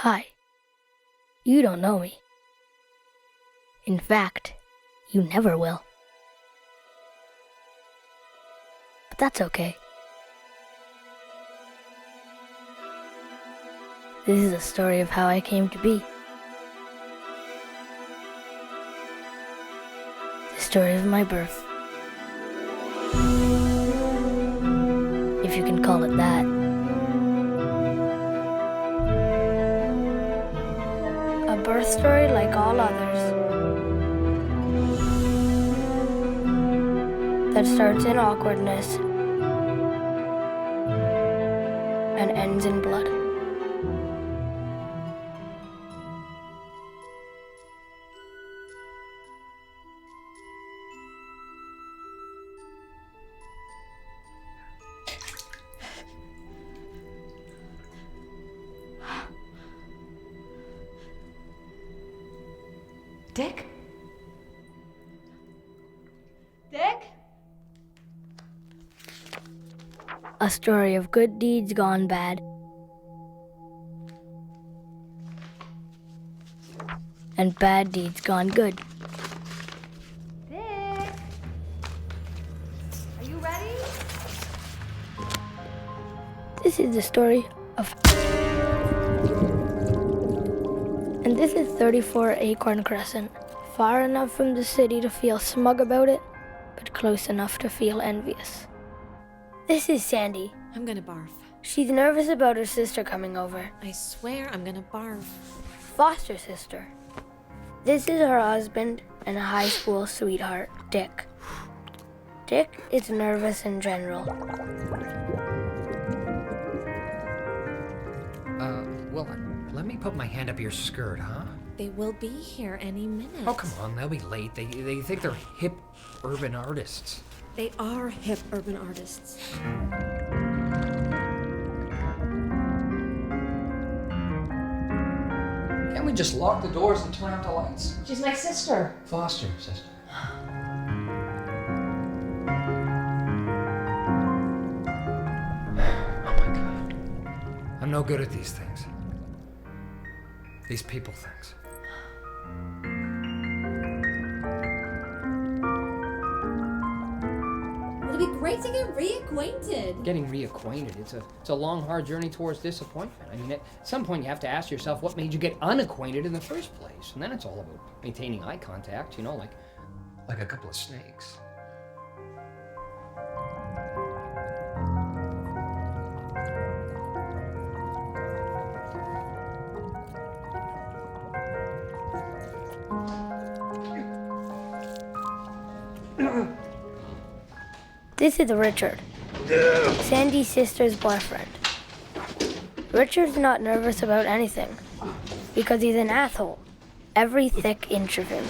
Hi. You don't know me. In fact, you never will. But that's okay. This is a story of how I came to be. The story of my birth. If you can call it that. A birth story like all others. That starts in awkwardness and ends in blood. Dick? Dick? A story of good deeds gone bad. And bad deeds gone good. Dick? Are you ready? This is the story of... And this is 34 Acorn Crescent. Far enough from the city to feel smug about it, but close enough to feel envious. This is Sandy. I'm gonna barf. She's nervous about her sister coming over. I swear I'm gonna barf. Foster sister. This is her husband and a high school sweetheart, Dick. Dick is nervous in general. Well, let me put my hand up your skirt, huh? They will be here any minute. Oh, come on, they'll be late. They think they're hip urban artists. They are hip urban artists. Can't we just lock the doors and turn out the lights? She's my sister. Foster sister. Oh my God. I'm no good at these things. These people things. It'll be great to get reacquainted. Getting reacquainted, it's a long, hard journey towards disappointment. I mean, at some point you have to ask yourself what made you get unacquainted in the first place. And then it's all about maintaining eye contact, like a couple of snakes. This is Richard, Sandy's sister's boyfriend. Richard's not nervous about anything because he's an asshole, every thick inch of him.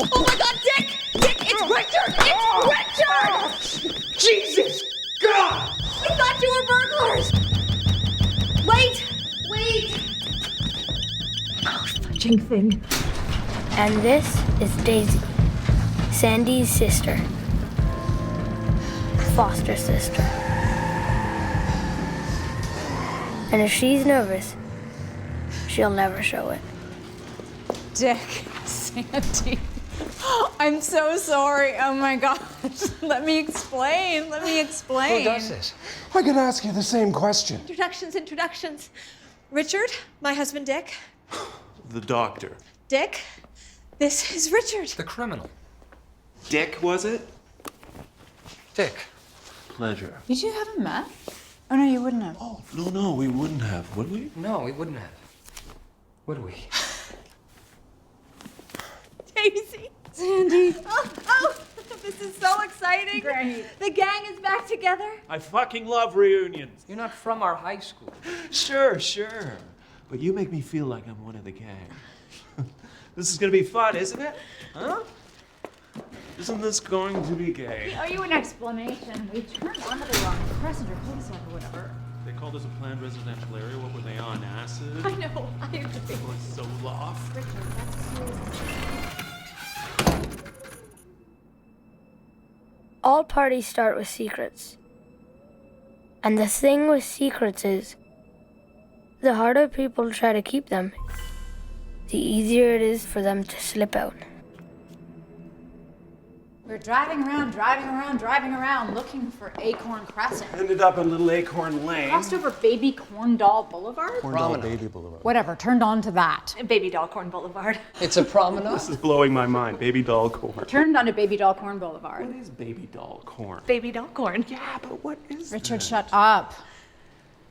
Oh my God, Dick! Dick, it's Richard! It's Richard! Jesus God! We thought you were burglars! Wait! Oh, fudging thing. And this is Daisy, Sandy's sister, foster sister. And if she's nervous, she'll never show it. Dick, Sandy, I'm so sorry. Oh my gosh. Let me explain. Who does this? I could ask you the same question. Introductions. Richard, my husband Dick. The doctor. Dick, this is Richard. The criminal. Dick, was it? Dick. Pleasure. You two haven't met? Oh no, you wouldn't have. Oh, no, we wouldn't have, would we? No, we wouldn't have. Would we? Daisy. Sandy. Oh, this is so exciting. Great. The gang is back together. I fucking love reunions. You're not from our high school. Sure. But you make me feel like I'm one of the gang. This is gonna be fun, isn't it? Huh? Isn't this going to be gay? We owe you an explanation. We turned onto the wrong crescent or cul-de-sac or whatever. They call call this a planned residential area? What were they on, acid? I know, I agree. Or Zoloft? All parties start with secrets. And the thing with secrets is, the harder people try to keep them, the easier it is for them to slip out. We're driving around, looking for Acorn Crescent. Ended up in Little Acorn Lane. Crossed over Baby Corn Doll Boulevard? Corn Doll Baby Boulevard. Whatever, turned on to that. Baby Doll Corn Boulevard. It's a promenade. This is blowing my mind. Baby Doll Corn. Turned onto Baby Doll Corn Boulevard. What is Baby Doll Corn? Baby Doll Corn. Yeah, but what is Richard, that? shut up.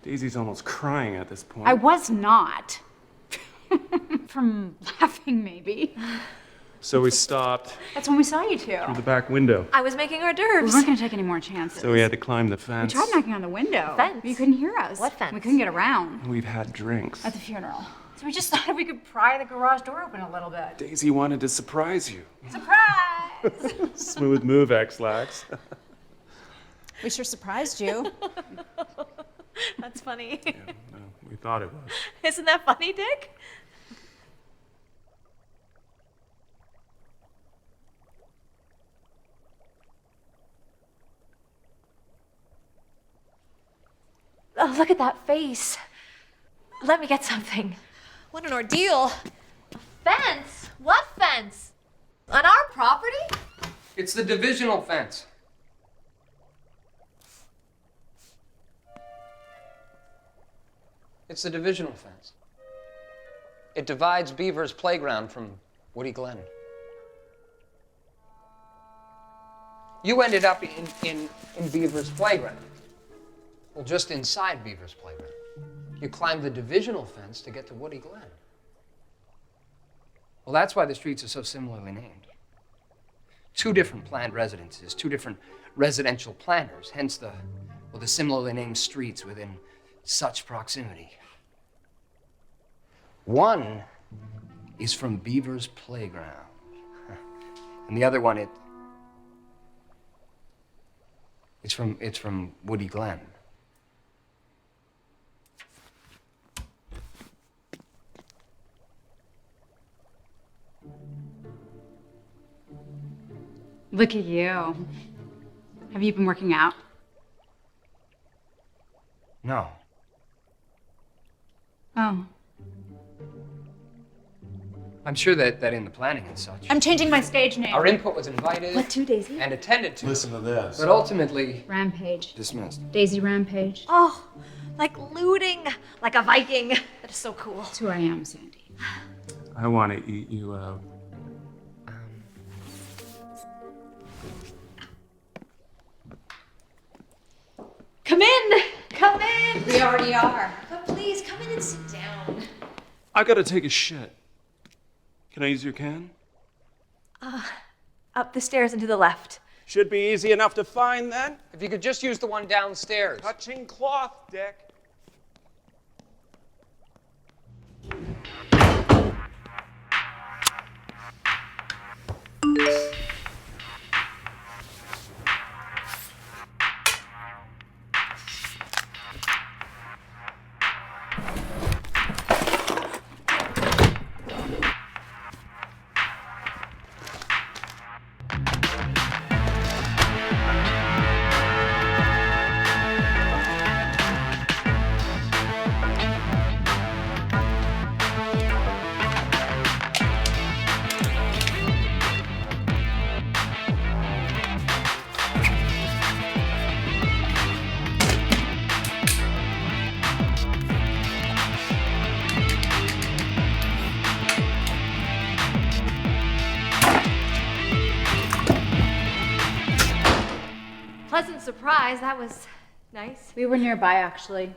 Daisy's almost crying at this point. I was not. From laughing, maybe. So we stopped That's when we saw you two. through the back window. I was making hors We d'oeuvres. weren't gonna take any more chances. So we had to climb the We fence. tried knocking on the window. Fence? But you couldn't hear us. What fence? We couldn't get around. We've had drinks. At the funeral. So we just thought we could pry the garage door open a little bit. Daisy wanted to surprise you. Surprise! Smooth move, X-Lax. We sure surprised you. That's funny. Yeah, no, we thought it was. Isn't that funny, Dick? Oh, look at that face. Let me get something. What an ordeal. A fence? What fence? On our property? It's the divisional fence. It's the divisional fence. It divides Beaver's playground from Woody Glen. You ended up in Beaver's playground. Well, just inside Beaver's playground. You climbed the divisional fence to get to Woody Glen. Well, that's why the streets are so similarly named. Two different planned residences, two different residential planners, hence the similarly named streets within such proximity. One is from Beaver's playground, and the other one, it's from Woody Glen. Look at you. Have you been working out? No. Oh. I'm sure that in the planning and such, I'm changing my stage name. our input was invited What to, Daisy? and attended to, Listen to this. but ultimately Rampage. dismissed. Daisy Rampage. Oh, like looting, like a Viking. That is so cool. That's who I am, Sandy. I want to eat you out. Come in! Come in! We already are. But please, come in and sit down. I gotta take a shit. Can I use your can? Up the stairs and to the left. Should be easy enough to find then. If you could just use the one downstairs. Touching cloth, Dick. Pleasant surprise. That was nice. We were nearby, actually.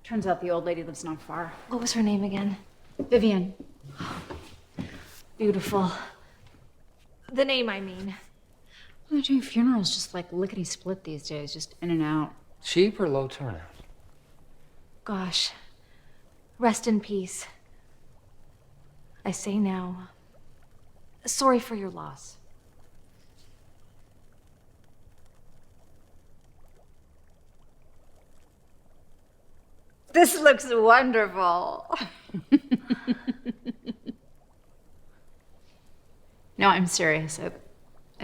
Turns out the old lady lives not far. What was her name again? Vivian. Beautiful. The name, I mean. Well, they're doing funerals just like lickety-split these days, just in and out. Cheap or low turnout? Gosh. Rest in peace. I say now. Sorry for your loss. This looks wonderful. No, I'm serious. It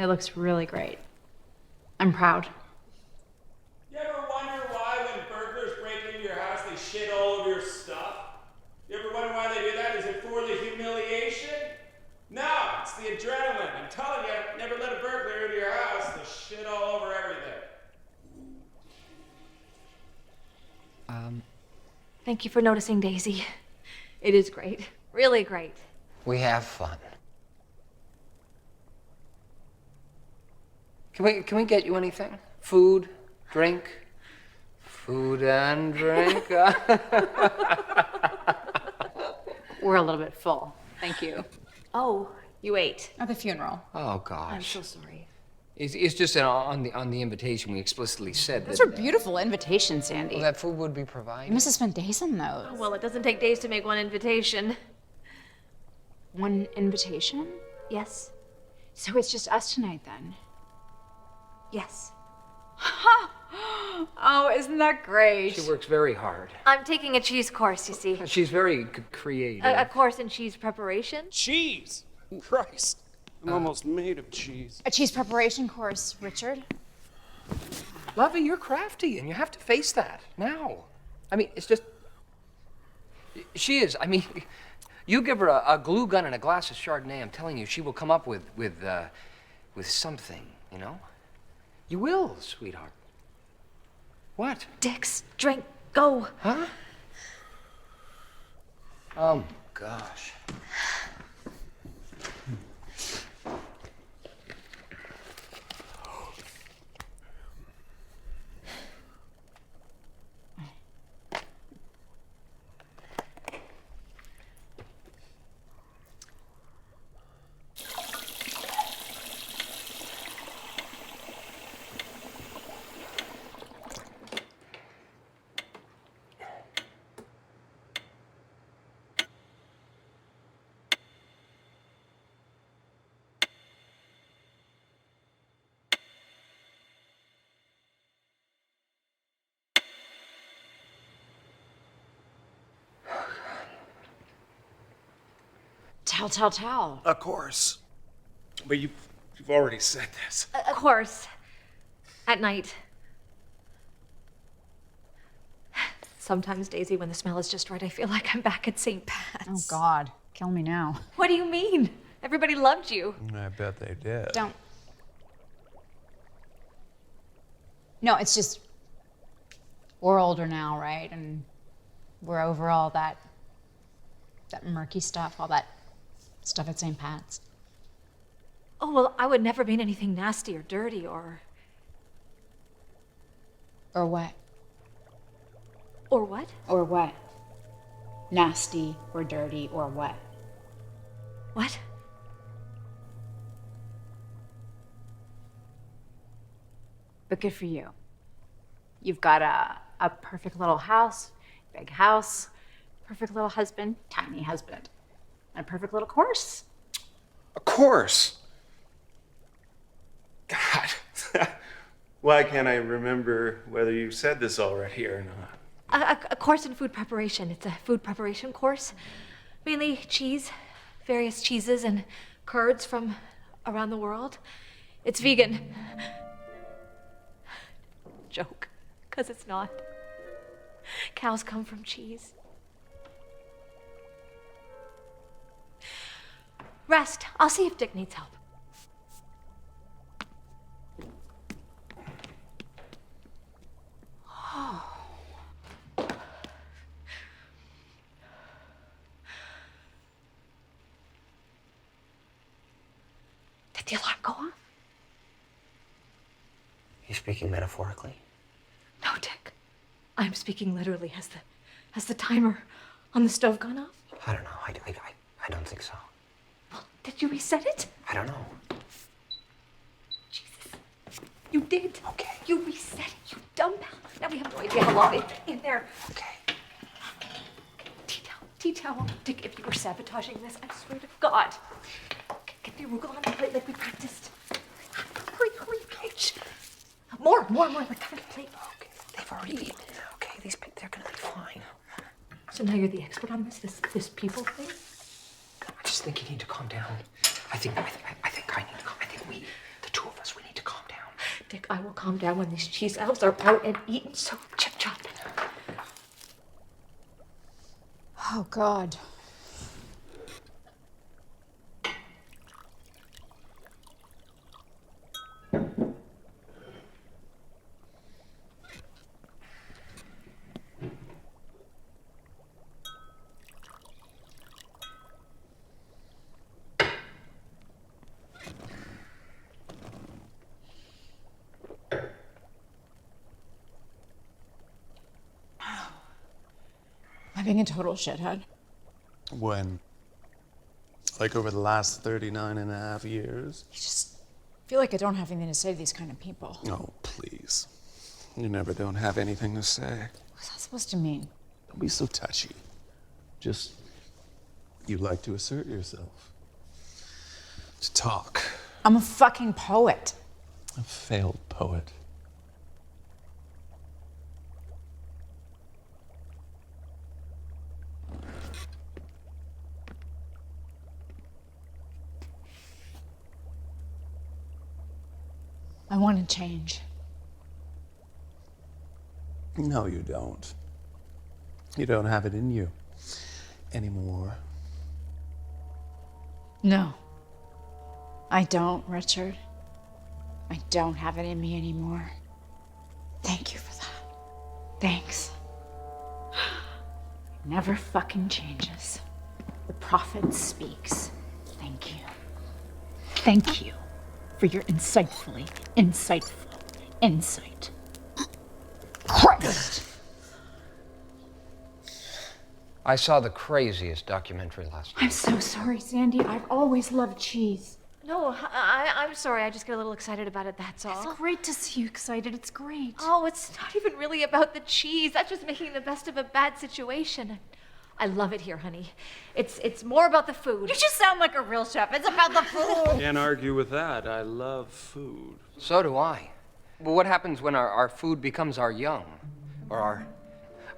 looks really great. I'm proud. You ever wonder why when burglars break into your house, they shit all over your stuff? You ever wonder why they do that? Is it for the humiliation? No, it's the adrenaline. I'm telling you, never let a burglar into your house. They'll shit all over everything. Thank you for noticing, Daisy. It is great. Really great. We have fun. Can we get you anything? Food, drink? Food and drink? We're a little bit full. Thank you. Oh, you ate. At the funeral. Oh gosh. I'm so sorry. It's just that on the invitation we explicitly said Those that, are beautiful invitations, Sandy. that food would be provided. You must have spent days on those. Oh, well, it doesn't take days to make one invitation. One invitation? Yes. So it's just us tonight then? Yes. Oh, isn't that great? She works very hard. I'm taking a cheese course, you see. She's very creative. A course in cheese preparation. Cheese! Christ. I'm almost made of cheese. A cheese preparation course, Richard. Lovey, you're crafty, and you have to face that now. I mean, it's just. She is. I mean, you give her a glue gun and a glass of Chardonnay. I'm telling you, she will come up with something. You know. You will, sweetheart. What? Dix, drink, go. Huh? Oh gosh. Tell. Of course. But you've already said this. A course. At night. Sometimes, Daisy, when the smell is just right, I feel like I'm back at St. Pat's. Oh, God. Kill me now. What do you mean? Everybody loved you. I bet they did. Don't. No, it's just. We're older now, right? And we're over all that murky stuff, all that stuff at St. Pat's. Oh, well, I would never mean anything nasty or dirty or... Or what? Or what? Or what? Nasty or dirty or what? What? But good for you. You've got a perfect little house, big house, perfect little husband, tiny husband, and a perfect little course. A course? God. Why can't I remember whether you said this already or not? A course in food preparation. It's a food preparation course. Mainly cheese, various cheeses and curds from around the world. It's vegan. Joke, because it's not. Cows come from cheese. Rest. I'll see if Dick needs help. Did the alarm go off? You speaking metaphorically? No, Dick. I'm speaking literally. Has the timer on the stove gone off? I don't know. I don't think so. Well, did you reset it? I don't know. Jesus. You did. Okay. You reset it, you dumb pal. Now we have no idea how long it's in there. Okay. Tea towel. Dick, if you were sabotaging this, I swear to God. Okay, get the arugula on the plate like we practiced. Hurry, Paige. More, like kind of plate. Okay. They've already eaten. Okay. They're gonna be fine. So now you're the expert on this people thing? I just think you need to calm down. I think I need to calm. I think the two of us, we need to calm down. Dick, I will calm down when these cheese elves are out and eaten, so chip chop. Oh, God. Am I being a total shithead? When? Like over the last 39 and a half years? I just feel like I don't have anything to say to these kind of people. Oh, please. You never don't have anything to say. What's that supposed to mean? Don't be so touchy. Just, you like to assert yourself. To talk. I'm a fucking poet. A failed poet. I want to change. No, you don't. You don't have it in you anymore. No. I don't, Richard. I don't have it in me anymore. Thank you for that. Thanks. It never fucking changes. The prophet speaks. Thank you. Thank you for your insightful insight. Christ! I saw the craziest documentary last night. I'm so sorry, Sandy. I've always loved cheese. No, I'm sorry. I just get a little excited about it, that's all. It's great to see you excited. It's great. Oh, it's not even really about the cheese. That's just making the best of a bad situation. I love it here, honey. It's more about the food. You just sound like a real chef. It's about the food. Can't argue with that. I love food. So do I. But what happens when our food becomes our young? Or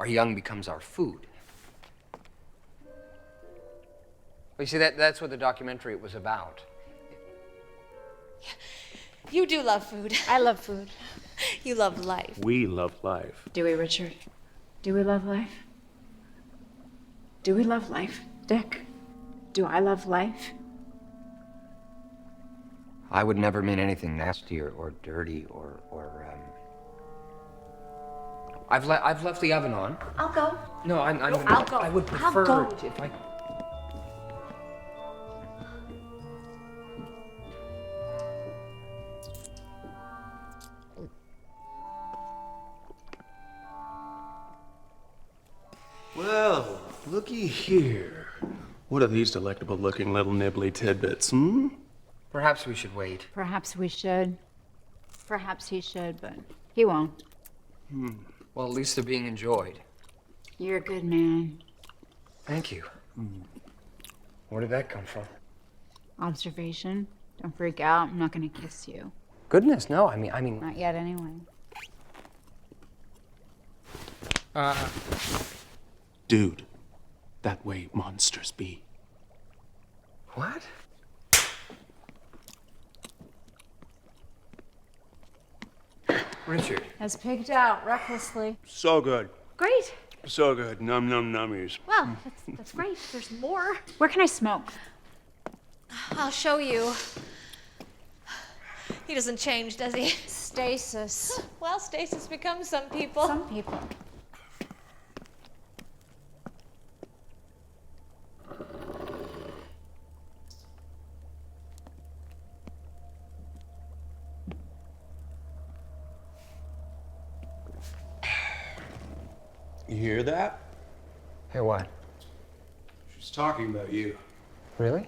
our young becomes our food? Well, you see, that's what the documentary was about. You do love food. I love food. You love life. We love life. Do we, Richard? Do we love life? Do we love life, Dick? Do I love life? I would never mean anything nasty or dirty or I've left the oven on. I'll go. No, I'll go. I would I'll prefer go. it if I. Well, looky here. What are these delectable-looking little nibbly tidbits, hmm? Perhaps we should wait. Perhaps we should. Perhaps he should, but he won't. Well, at least they're being enjoyed. You're a good man. Thank you. Where did that come from? Observation. Don't freak out. I'm not gonna kiss you. Goodness, no. I mean. Not yet, anyway. Dude, that way monsters be. What? Richard. Has pigged out recklessly. So good. Great. So good. Num num nummies. Well, that's great. There's more. Where can I smoke? I'll show you. He doesn't change, does he? Stasis. Well, stasis becomes some people. Some people. You hear that? Hear what? She's talking about you. Really?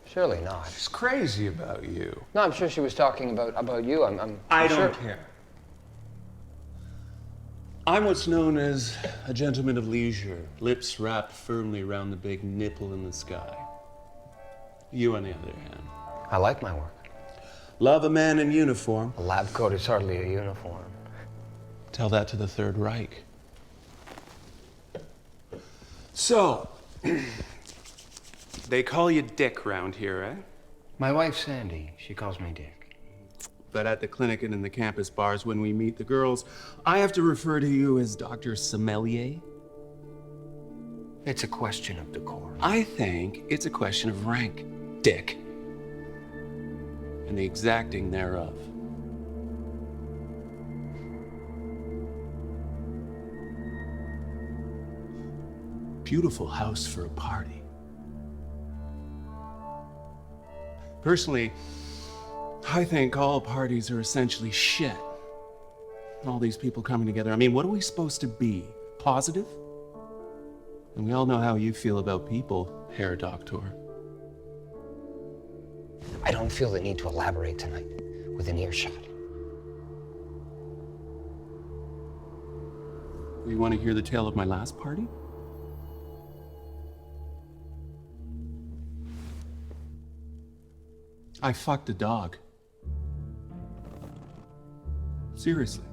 Surely not. She's crazy about you. No, I'm sure she was talking about you. I I'm don't sure. care. I'm what's known as a gentleman of leisure, lips wrapped firmly around the big nipple in the sky. You, on the other hand, I like my work. love a man in uniform. A lab coat is hardly a uniform. Tell that to the Third Reich. So, they call you Dick round here, eh? My wife, Sandy, she calls me Dick. But at the clinic and in the campus bars, when we meet the girls, I have to refer to you as Dr. Sommelier. It's a question of decorum. I think it's a question of rank, Dick. And the exacting thereof. Beautiful house for a party. Personally, I think all parties are essentially shit. All these people coming together. I mean, what are we supposed to be? Positive? And we all know how you feel about people, Herr Doctor. I don't feel the need to elaborate tonight within earshot. You want to hear the tale of my last party? I fucked a dog. Seriously.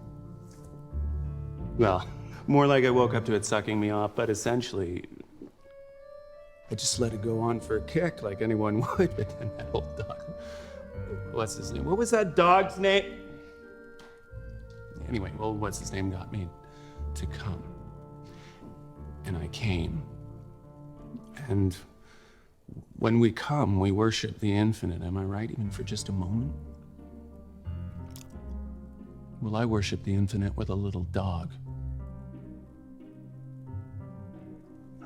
Well, more like I woke up to it sucking me off, but essentially, I just let it go on for a kick like anyone would, but then that old dog. What's his name? What was that dog's name? Anyway, well, what's his name got me to come. And I came. And when we come, we worship the infinite, am I right? Even for just a moment? Well, I worship the infinite with a little dog.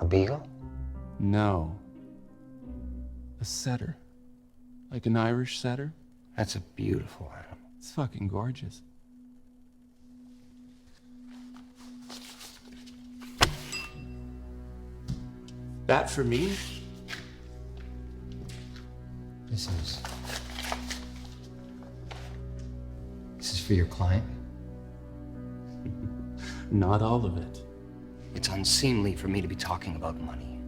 A beagle? No. A setter. Like an Irish setter. That's a beautiful animal. It's fucking gorgeous. That for me? This is for your client? Not all of it. It's unseemly for me to be talking about money.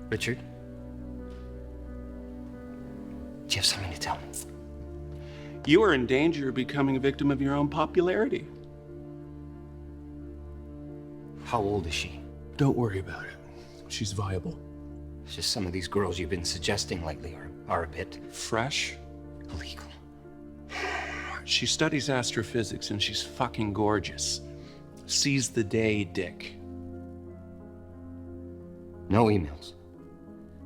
Richard? Do you have something to tell me? You are in danger of becoming a victim of your own popularity. How old is she? Don't worry about it. She's viable. It's just some of these girls you've been suggesting lately are a bit Fresh. illegal. She studies astrophysics and she's fucking gorgeous. Seize the day, Dick. No emails.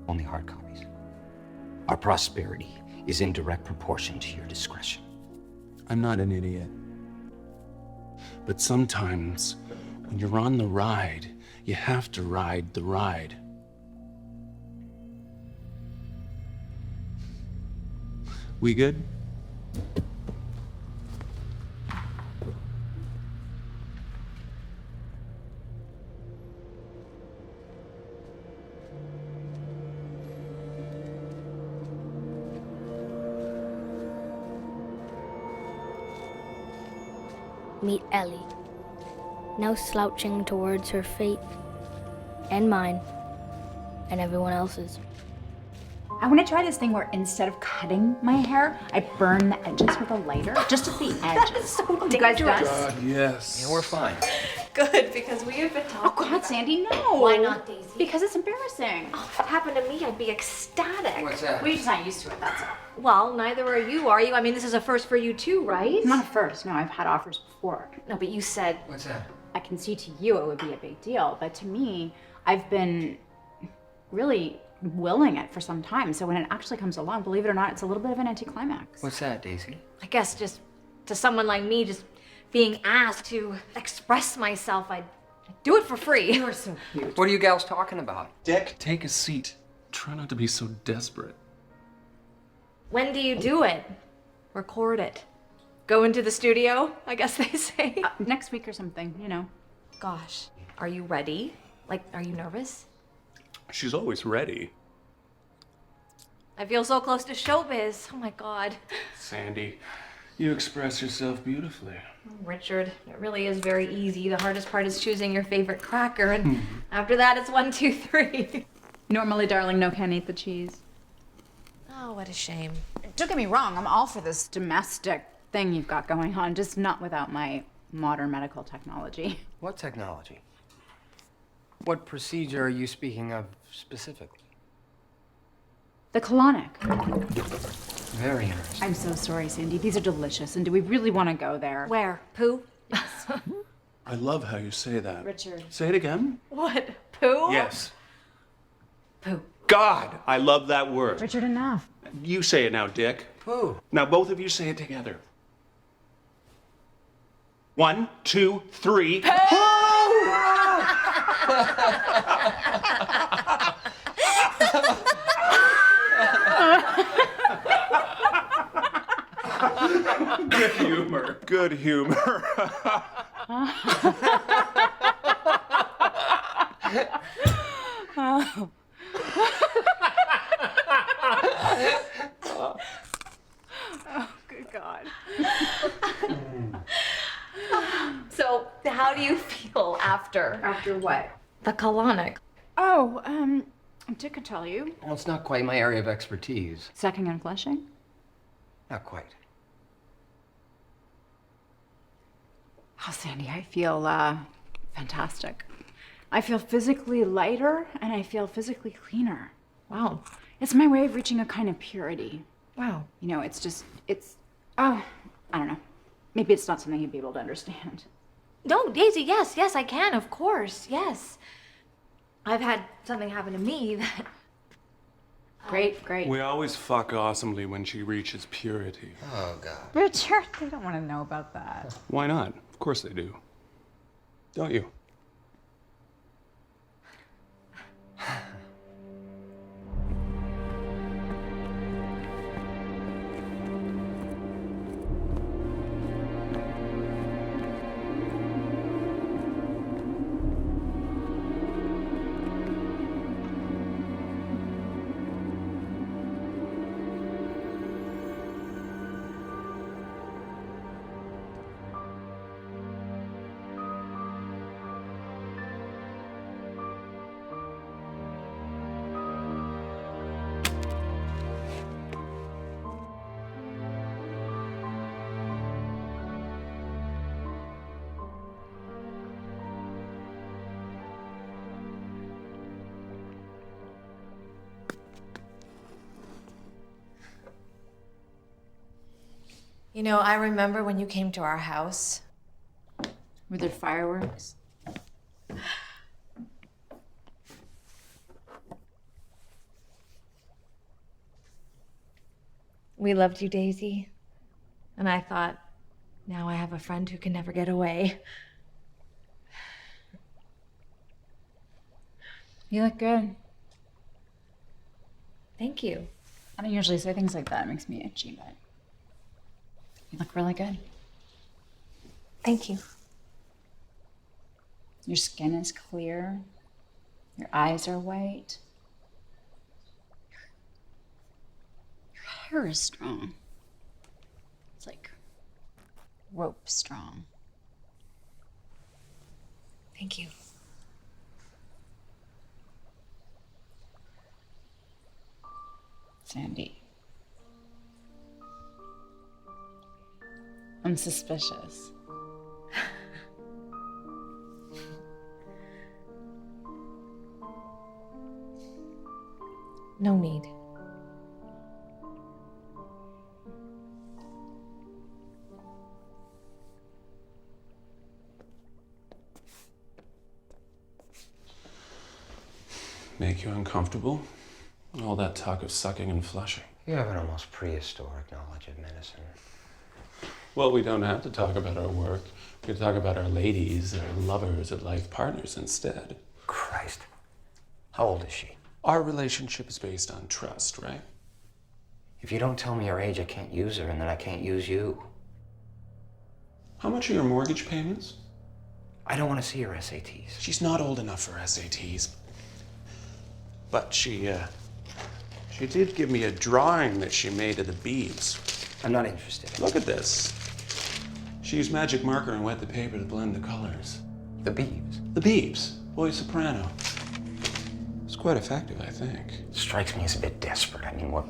Only hard copies. Our prosperity is in direct proportion to your discretion. I'm not an idiot. But sometimes, when you're on the ride, you have to ride the ride. We good? Meet Ellie, now slouching towards her fate, and mine, and everyone else's. I want to try this thing where instead of cutting my hair, I burn the edges with a lighter, just at the edges. So You guys done? God, yes. Yeah, we're fine. good, because we have been Oh talking. God, Sandy, no. Why not, Daisy? Because it's embarrassing. Oh, if it happened to me, I'd be ecstatic. What's that? We're just not used to it, that's all. Well, neither are you, are you? I mean, this is a first for you too, right? Not at first, no, I've had offers before. No, but you said What's that? I can see to you it would be a big deal, but to me, I've been really willing it for some time. So when it actually comes along, believe it or not, it's a little bit of an anticlimax. What's that, Daisy? I guess just to someone like me, just being asked to express myself, I'd do it for free. You are so cute. What are you gals talking about? Dick, take a seat. Try not to be so desperate. When do you do it? Record it. Go into the studio, I guess they say. Next week or something, you know. Gosh, are you ready? Like, are you nervous? She's always ready. I feel so close to showbiz. Oh my God. Sandy, you express yourself beautifully. Richard, it really is very easy. The hardest part is choosing your favorite cracker, and after that, it's 1, 2, 3. Normally, darling, no can eat the cheese. Oh, what a shame. Don't get me wrong, I'm all for this domestic thing you've got going on, just not without my modern medical technology. What technology? What procedure are you speaking of specifically? The colonic. Very interesting. I'm so sorry, Sandy. These are delicious. And do we really want to go there? Where? Poo? I love how you say that. Richard. Say it again. What? Poo? Yes. Poo. God, I love that word. Richard, enough. You say it now, Dick. Pooh. Now both of you say it together. 1, 2, 3. Good humor. Good humor. Oh, good God. So, how do you feel after? After what? The colonic. Oh, Dick could tell you. Well, it's not quite my area of expertise. Sucking and flushing? Not quite. Oh, Sandy, I feel, fantastic. I feel physically lighter and I feel physically cleaner. Wow. It's my way of reaching a kind of purity. Wow. You know, I don't know. Maybe it's not something you'd be able to understand. No, Daisy, yes, I can, of course, yes. I've had something happen to me that... Great. We always fuck awesomely when she reaches purity. Oh, God. Richard, they don't want to know about that. Why not? Of course they do. Don't you? You know, I remember when you came to our house. Were there fireworks? We loved you, Daisy. And I thought, now I have a friend who can never get away. You look good. Thank you. I don't usually say things like that. It makes me itchy, but you look really good. Thank you. Your skin is clear. Your eyes are white. Your hair is strong. It's like rope strong. Thank you. Sandy. I'm suspicious. No need. Make you uncomfortable? All that talk of sucking and flushing. You have an almost prehistoric knowledge of medicine. Well, we don't have to talk about our work. We can talk about our ladies, our lovers, our life partners instead. Christ. How old is she? Our relationship is based on trust, right? If you don't tell me her age, I can't use her, and then I can't use you. How much are your mortgage payments? I don't want to see her SATs. She's not old enough for SATs. But she did give me a drawing that she made of the beads. I'm not interested. Look at this. She used magic marker and wet the paper to blend the colors. The beeves. The beeps, boy soprano. It's quite effective, I think. Strikes me as a bit desperate. I mean, what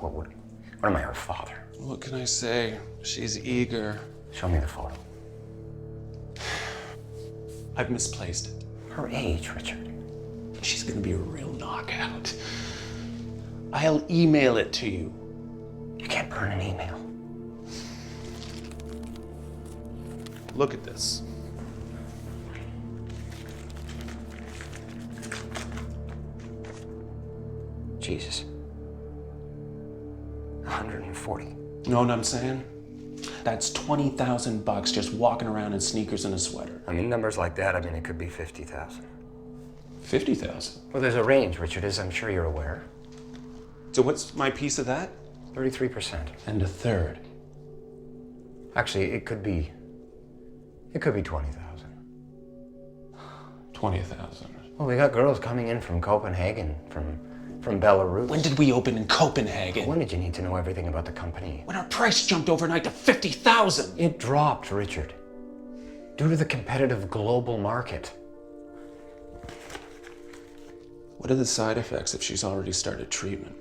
am I, her father? What can I say? She's eager. Show me the photo. I've misplaced it. Her age, Richard. She's gonna be a real knockout. I'll email it to you. You can't burn an email. Look at this. Jesus. 140. Know what I'm saying? That's $20,000 just walking around in sneakers and a sweater. I mean, numbers like that, it could be 50,000. 50,000? Well, there's a range, Richard, as I'm sure you're aware. So what's my piece of that? 33%. And a third. Actually, it could be 20,000. 20,000. Well, we got girls coming in from Copenhagen, from Belarus. When did we open in Copenhagen? When did you need to know everything about the company? When our price jumped overnight to 50,000. It dropped, Richard, due to the competitive global market. What are the side effects if she's already started treatment?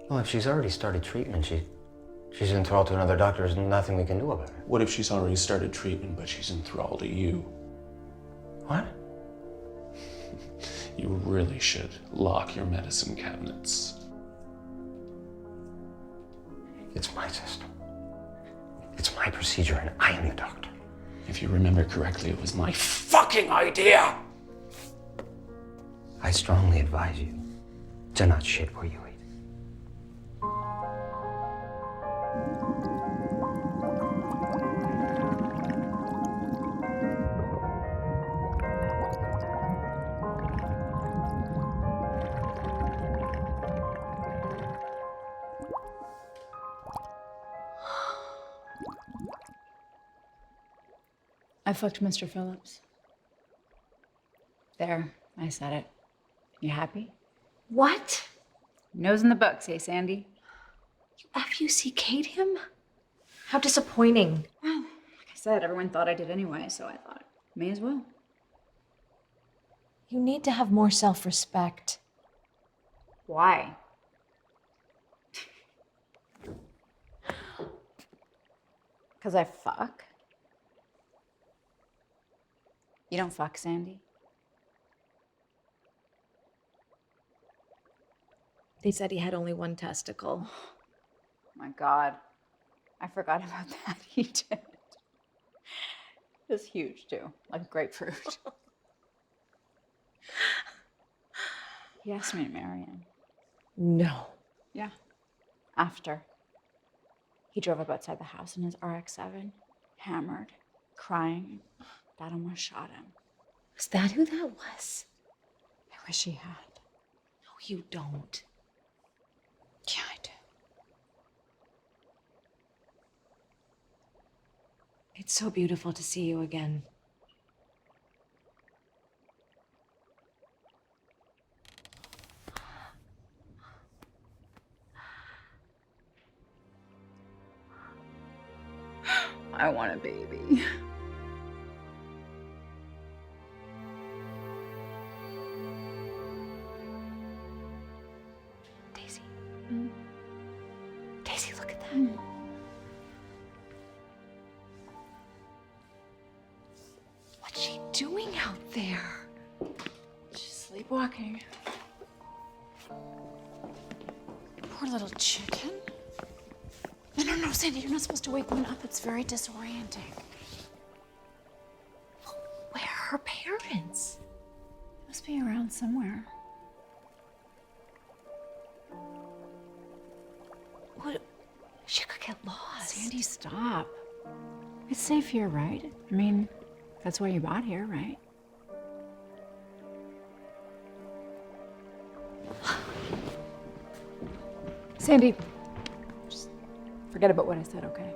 Well, if she's already started treatment, she's enthralled to another doctor. There's nothing we can do about it. What if she's already started treatment, but she's enthralled to you? What? You really should lock your medicine cabinets. It's my system. It's my procedure, and I am the doctor. If you remember correctly, it was my fucking idea! I strongly advise you to not shit where you eat. I fucked Mr. Phillips. There, I said it. You happy? What? Nose in the books, eh, Sandy? You F-U-C-K'd him? How disappointing. Well, like I said, everyone thought I did anyway, so I thought, may as well. You need to have more self-respect. Why? Because I fuck? You don't fuck, Sandy? They said he had only one testicle. Oh my God. I forgot about that. He did. It's huge, too. Like grapefruit. He asked me to marry him. No. Yeah. After. He drove up outside the house in his RX-7, hammered, crying. Dad almost shot him. Was that who that was? I wish he had. No, you don't. Yeah, I do. It's so beautiful to see you again. I want a baby. Daisy. Daisy, look at that. What's she doing out there? She's sleepwalking. Poor little chicken. No, Sandy, you're not supposed to wake women up. It's very disorienting. Where are her parents? They must be around somewhere. What? She could get lost. Sandy, stop. It's safe here, right? I mean, that's why you bought here, right? Sandy, just forget about what I said, okay?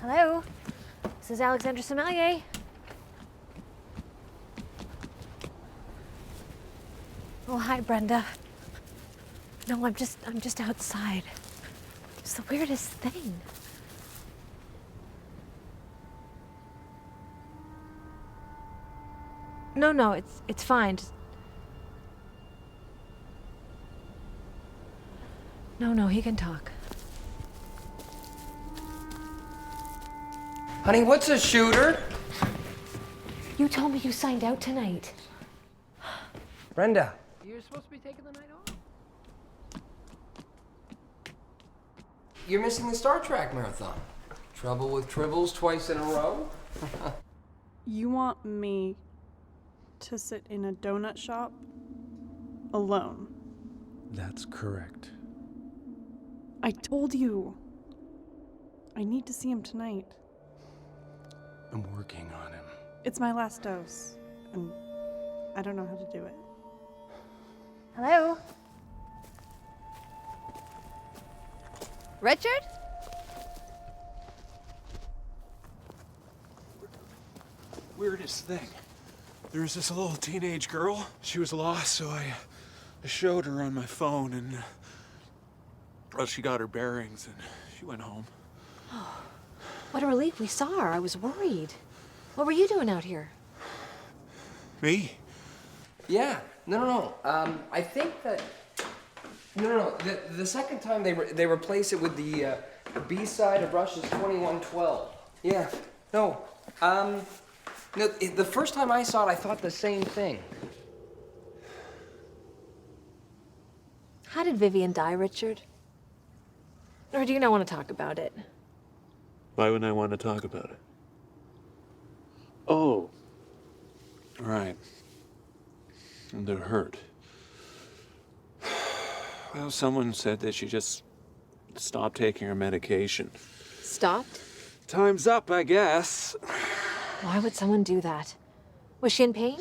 Hello? This is Alexandra Sommelier. Oh, hi, Brenda. No, I'm just outside. It's the weirdest thing. No, it's fine. No, he can talk. Honey, what's a shooter? You told me you signed out tonight. Brenda. You're supposed to be taking the night off. You're missing the Star Trek marathon. Trouble with tribbles twice in a row? You want me to sit in a donut shop alone? That's correct. I told you. I need to see him tonight. I'm working on him. It's my last dose, and I don't know how to do it. Hello? Richard? Weirdest thing. There's this little teenage girl. She was lost, so I showed her on my phone, and well, she got her bearings, and she went home. Oh, what a relief we saw her. I was worried. What were you doing out here? Me? Yeah. No. I think that... No. The second time they replace it with the B-side of Rush's 2112. Yeah. No. No, the first time I saw it, I thought the same thing. How did Vivian die, Richard? Or do you not want to talk about it? Why wouldn't I want to talk about it? Oh. Right. And they're hurt. Well, someone said that she just stopped taking her medication. Stopped? Time's up, I guess. Why would someone do that? Was she in pain?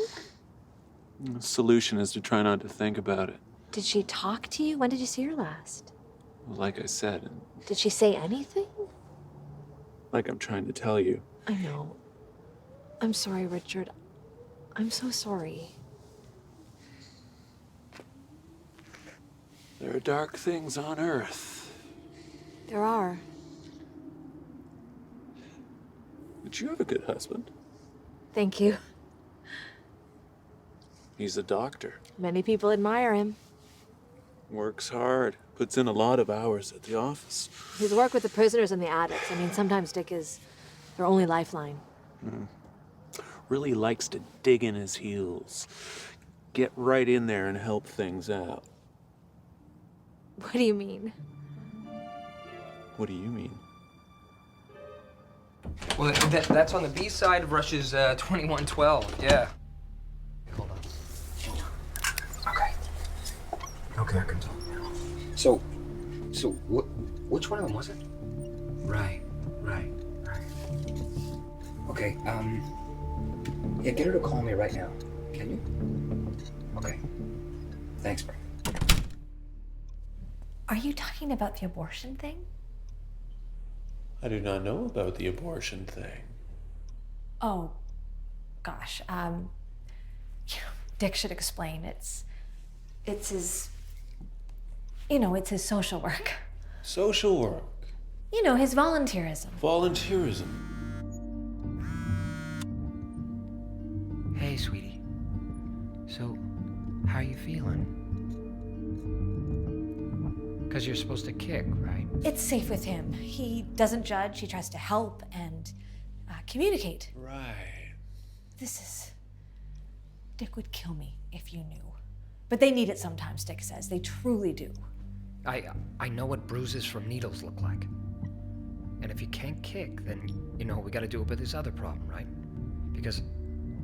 The solution is to try not to think about it. Did she talk to you? When did you see her last? Like I said, Did she say anything? like I'm trying to tell you. I know. I'm sorry, Richard. I'm so sorry. There are dark things on Earth. There are. But you have a good husband. Thank you. He's a doctor. Many people admire him. Works hard. Puts in a lot of hours at the office. His work with the prisoners and the addicts. I mean, sometimes Dick is their only lifeline. Really likes to dig in his heels. Get right in there and help things out. What do you mean? What do you mean? Well, that's on the B side of Rush's 2112. Yeah. Hold on. Okay, I can talk now. So, which one of them was it? Right. Okay, yeah, get her to call me right now. Can you? Okay. Thanks, Brenda. Are you talking about the abortion thing? I do not know about the abortion thing. Oh, gosh. Dick should explain. It's his, it's his social work. Social work. His volunteerism. Volunteerism. Hey, sweetie. So, how are you feeling? Because you're supposed to kick, right? It's safe with him. He doesn't judge. He tries to help and communicate. Right. Dick would kill me if you knew. But they need it sometimes, Dick says. They truly do. I know what bruises from needles look like. And if you can't kick, then, we gotta do it with this other problem, right? Because,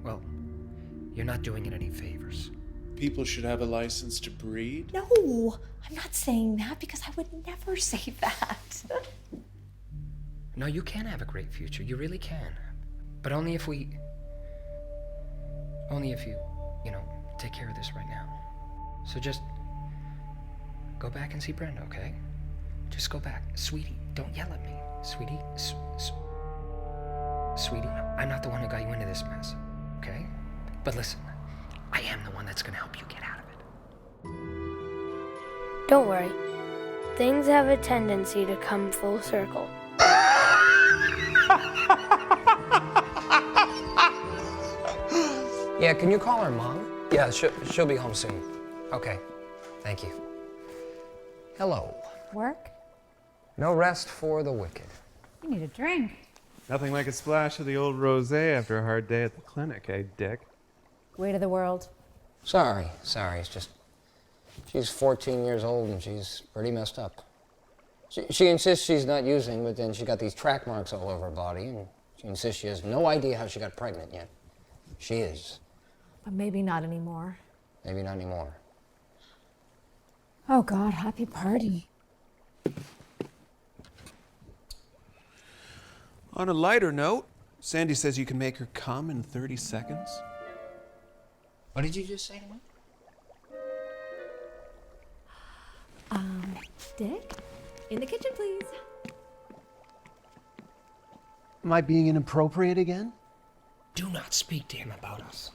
well, you're not doing it any favors. People should have a license to breed? No, I'm not saying that because I would never say that. No, you can have a great future. You really can. But only if you, take care of this right now. So just go back and see Brenda, okay? Just go back. Sweetie, don't yell at me. Sweetie, sweetie, I'm not the one who got you into this mess, okay? But listen, I am the one that's gonna help you get out of it. Don't worry. Things have a tendency to come full circle. Yeah, can you call her mom? Yeah, she'll be home soon. Okay, thank you. Hello. Work? No rest for the wicked. You need a drink. Nothing like a splash of the old rosé after a hard day at the clinic, eh, Dick? Weight of the world. Sorry, it's just, she's 14 years old and she's pretty messed up. She insists she's not using, but then she got these track marks all over her body, and she insists she has no idea how she got pregnant yet. She is. But maybe not anymore. Maybe not anymore. Oh God, happy party. On a lighter note, Sandy says you can make her come in 30 seconds. What did you just say to me? Dick? In the kitchen, please. Am I being inappropriate again? Do not speak to him about us.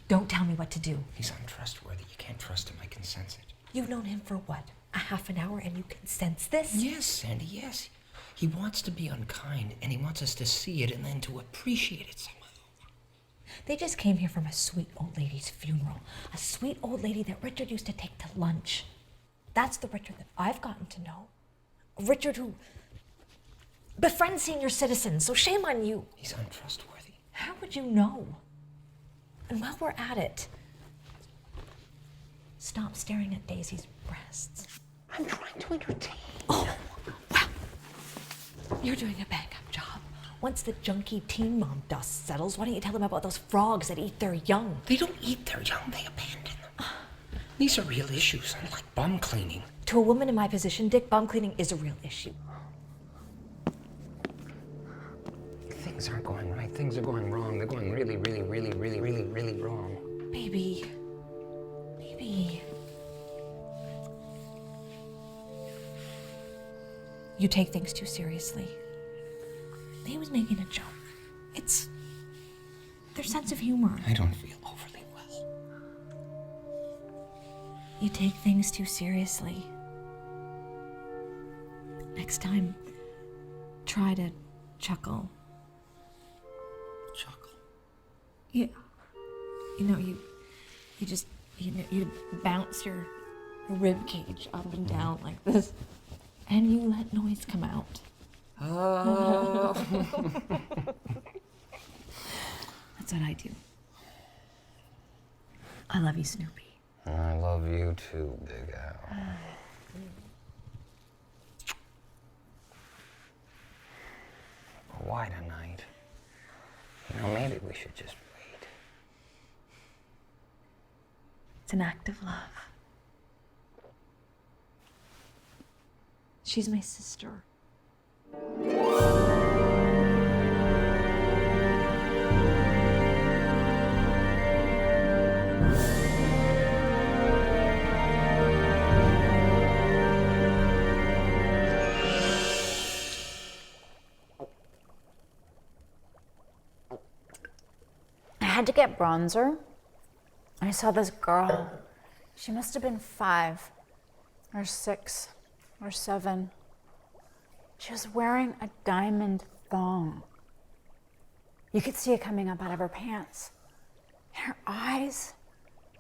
Don't tell me what to do. He's untrustworthy. You can't trust him. I can sense it. You've known him for what? A half an hour and you can sense this? Yes, Sandy, yes. He wants to be unkind, and he wants us to see it and then to appreciate it somehow. They just came here from a sweet old lady's funeral. A sweet old lady that Richard used to take to lunch. That's the Richard that I've gotten to know. A Richard who befriends senior citizens, so shame on you. He's untrustworthy. How would you know? And while we're at it, stop staring at Daisy's breasts. I'm trying to entertain. Oh, well, you're doing a bang-up job. Once the junkie teen mom dust settles, why don't you tell them about those frogs that eat their young? They don't eat their young, they abandon them. These are real issues, unlike bum cleaning. To a woman in my position, Dick, bum cleaning is a real issue. Things aren't going right. Things are going wrong. They're going really, really, really, really, really, really wrong. Baby. You take things too seriously. He was making a joke. It's their sense of humor. I don't feel overly well. You take things too seriously. Next time, try to chuckle. Chuckle? Yeah. You know, you just, you bounce your rib cage up and down like this, and you let noise come out. Oh. That's what I do. I love you, Snoopy. I love you too, Big Al. But why tonight? You know, maybe we should just wait. It's an act of love. She's my sister. I had to get bronzer. I saw this girl. She must have been 5 or 6 or 7. She was wearing a diamond thong. You could see it coming up out of her pants. And her eyes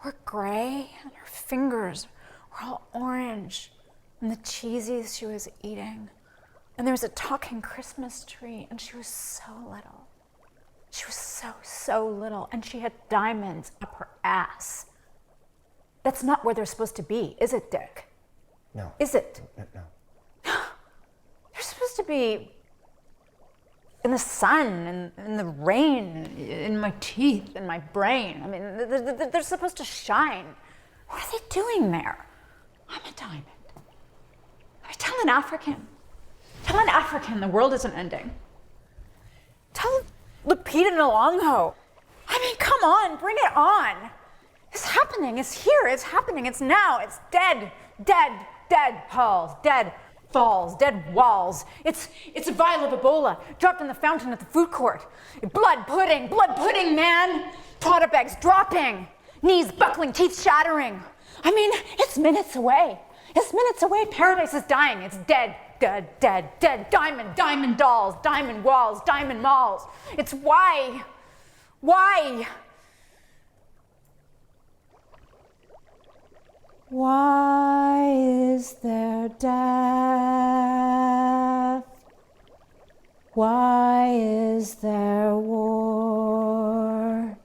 were gray, and her fingers were all orange, and the cheesies she was eating. And there was a talking Christmas tree, and she was so little. She was so little, and she had diamonds up her ass. That's not where they're supposed to be, is it, Dick? No. Is it? No. They're supposed to be in the sun, in the rain, in my teeth, in my brain. I mean, they're supposed to shine. What are they doing there? I'm a diamond. I mean, tell an African the world isn't ending. Tell Lupita Nyong'o. I mean, come on, bring it on. It's happening, it's here, it's happening, it's now, it's dead halls, dead falls, dead walls. It's a vial of Ebola dropped in the fountain at the food court. Blood pudding, man. Product bags dropping, knees buckling, teeth shattering. I mean, it's minutes away. It's minutes away. Paradise is dying. It's dead, dead, dead, dead. Diamond, diamond dolls, diamond walls, diamond malls. It's why? Why? Why is there death? Why is there war?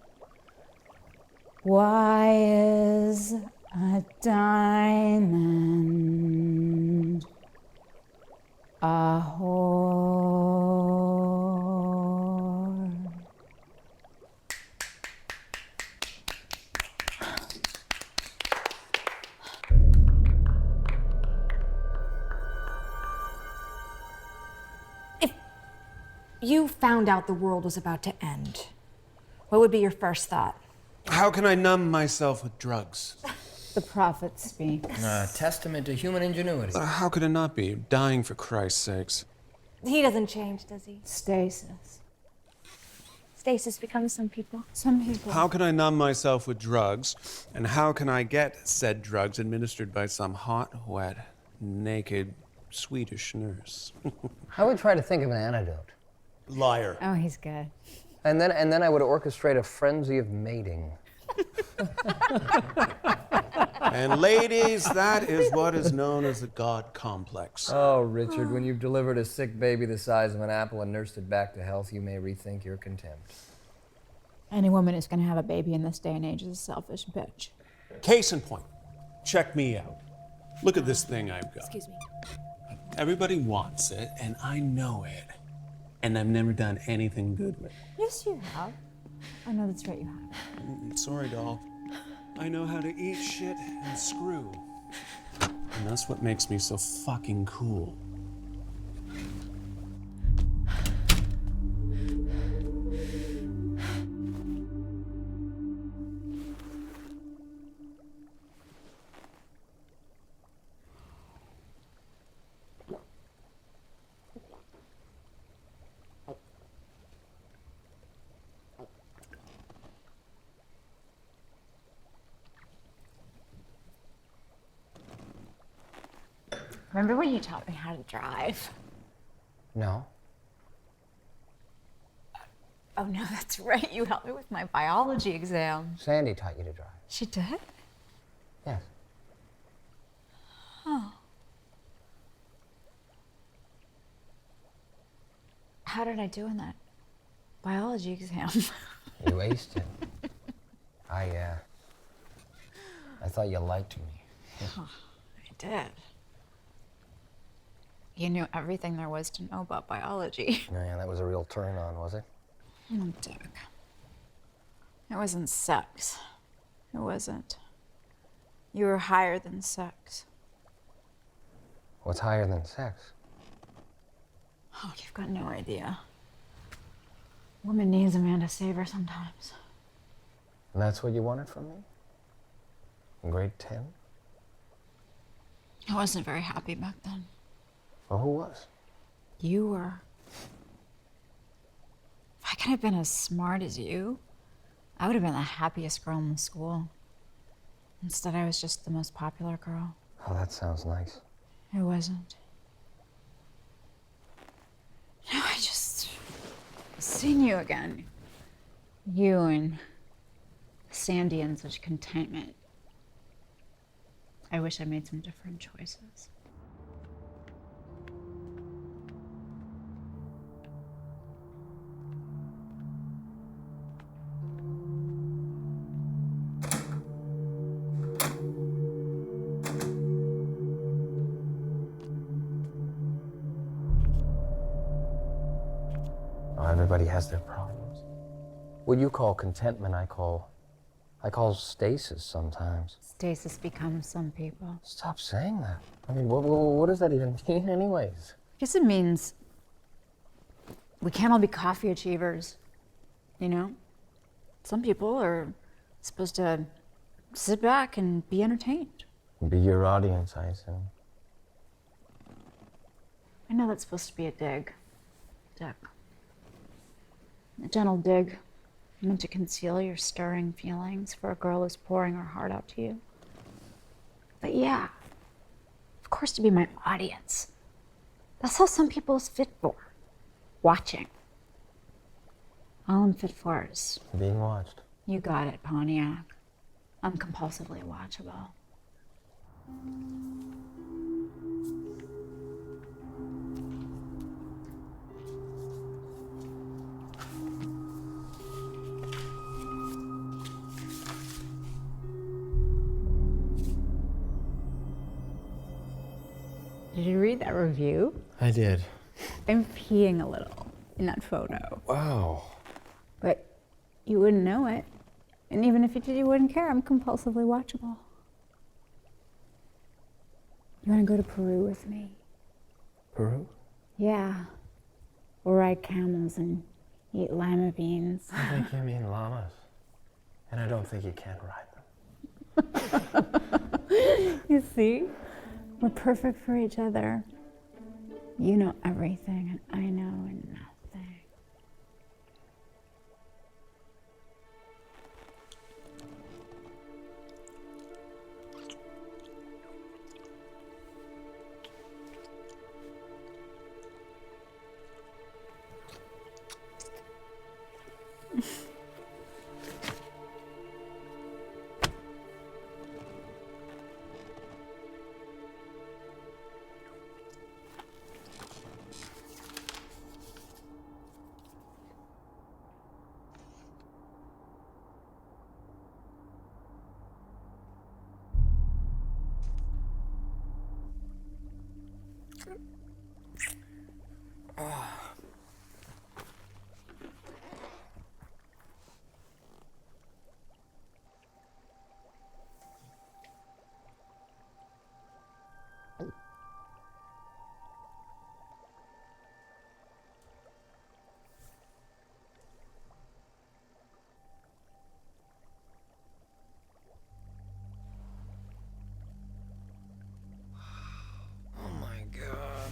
Why is a diamond a whore? If you found out the world was about to end, what would be your first thought? How can I numb myself with drugs? The prophet speaks. Testament to human ingenuity. How could it not be? Dying for Christ's sakes. He doesn't change, does he? Stasis. Stasis becomes some people. Some people. How can I numb myself with drugs? And how can I get said drugs administered by some hot, wet, naked Swedish nurse? I would try to think of an antidote. Liar. Oh, he's good. And then I would orchestrate a frenzy of mating. And ladies, that is what is known as the God complex. Oh, Richard, when you've delivered a sick baby the size of an apple and nursed it back to health, you may rethink your contempt. Any woman who's going to have a baby in this day and age is a selfish bitch. Case in point, check me out. Look at this thing I've got. Excuse me. Everybody wants it, and I know it. And I've never done anything good with it. Yes, you have. I know that's right, you have. Sorry, doll. I know how to eat shit and screw. And that's what makes me so fucking cool. Remember when you taught me how to drive? No. Oh, no, that's right. You helped me with my biology exam. Sandy taught you to drive. She did? Yes. Oh. How did I do in that biology exam? You aced it. I thought you liked me. Oh, I did. You knew everything there was to know about biology. Oh, yeah, that was a real turn on, was it? Oh, Dick. It wasn't sex. It wasn't. You were higher than sex. What's higher than sex? Oh, you've got no idea. Woman needs a man to save her sometimes. And that's what you wanted from me? In grade 10? I wasn't very happy back then. Well, who was? You were. If I could have been as smart as you, I would have been the happiest girl in the school. Instead, I was just the most popular girl. Oh, that sounds nice. It wasn't. No, I just seen you again. You and Sandy in such contentment. I wish I made some different choices. Oh, everybody has their problems. What you call contentment, I call stasis sometimes. Stasis becomes some people. Stop saying that. I mean, what does that even mean anyways? I guess it means we can't all be coffee achievers, you know? Some people are supposed to sit back and be entertained. Be your audience, I assume. I know that's supposed to be a dig, Dick. A gentle dig, meant to conceal your stirring feelings for a girl who's pouring her heart out to you. But yeah, Of course, to be my audience. That's how some people is fit for. Watching. All I'm fit for is... being watched. You got it, Pontiac. I'm compulsively watchable. Did you read that review? I did. I'm peeing a little in that photo. Wow. But you wouldn't know it. And even if you did, you wouldn't care. I'm compulsively watchable. You want to go to Peru with me? Peru? Yeah. We'll ride camels and eat lima beans. I think you mean llamas. And I don't think you can ride them. You see? We're perfect for each other. You know everything, and I know nothing. Oh my god.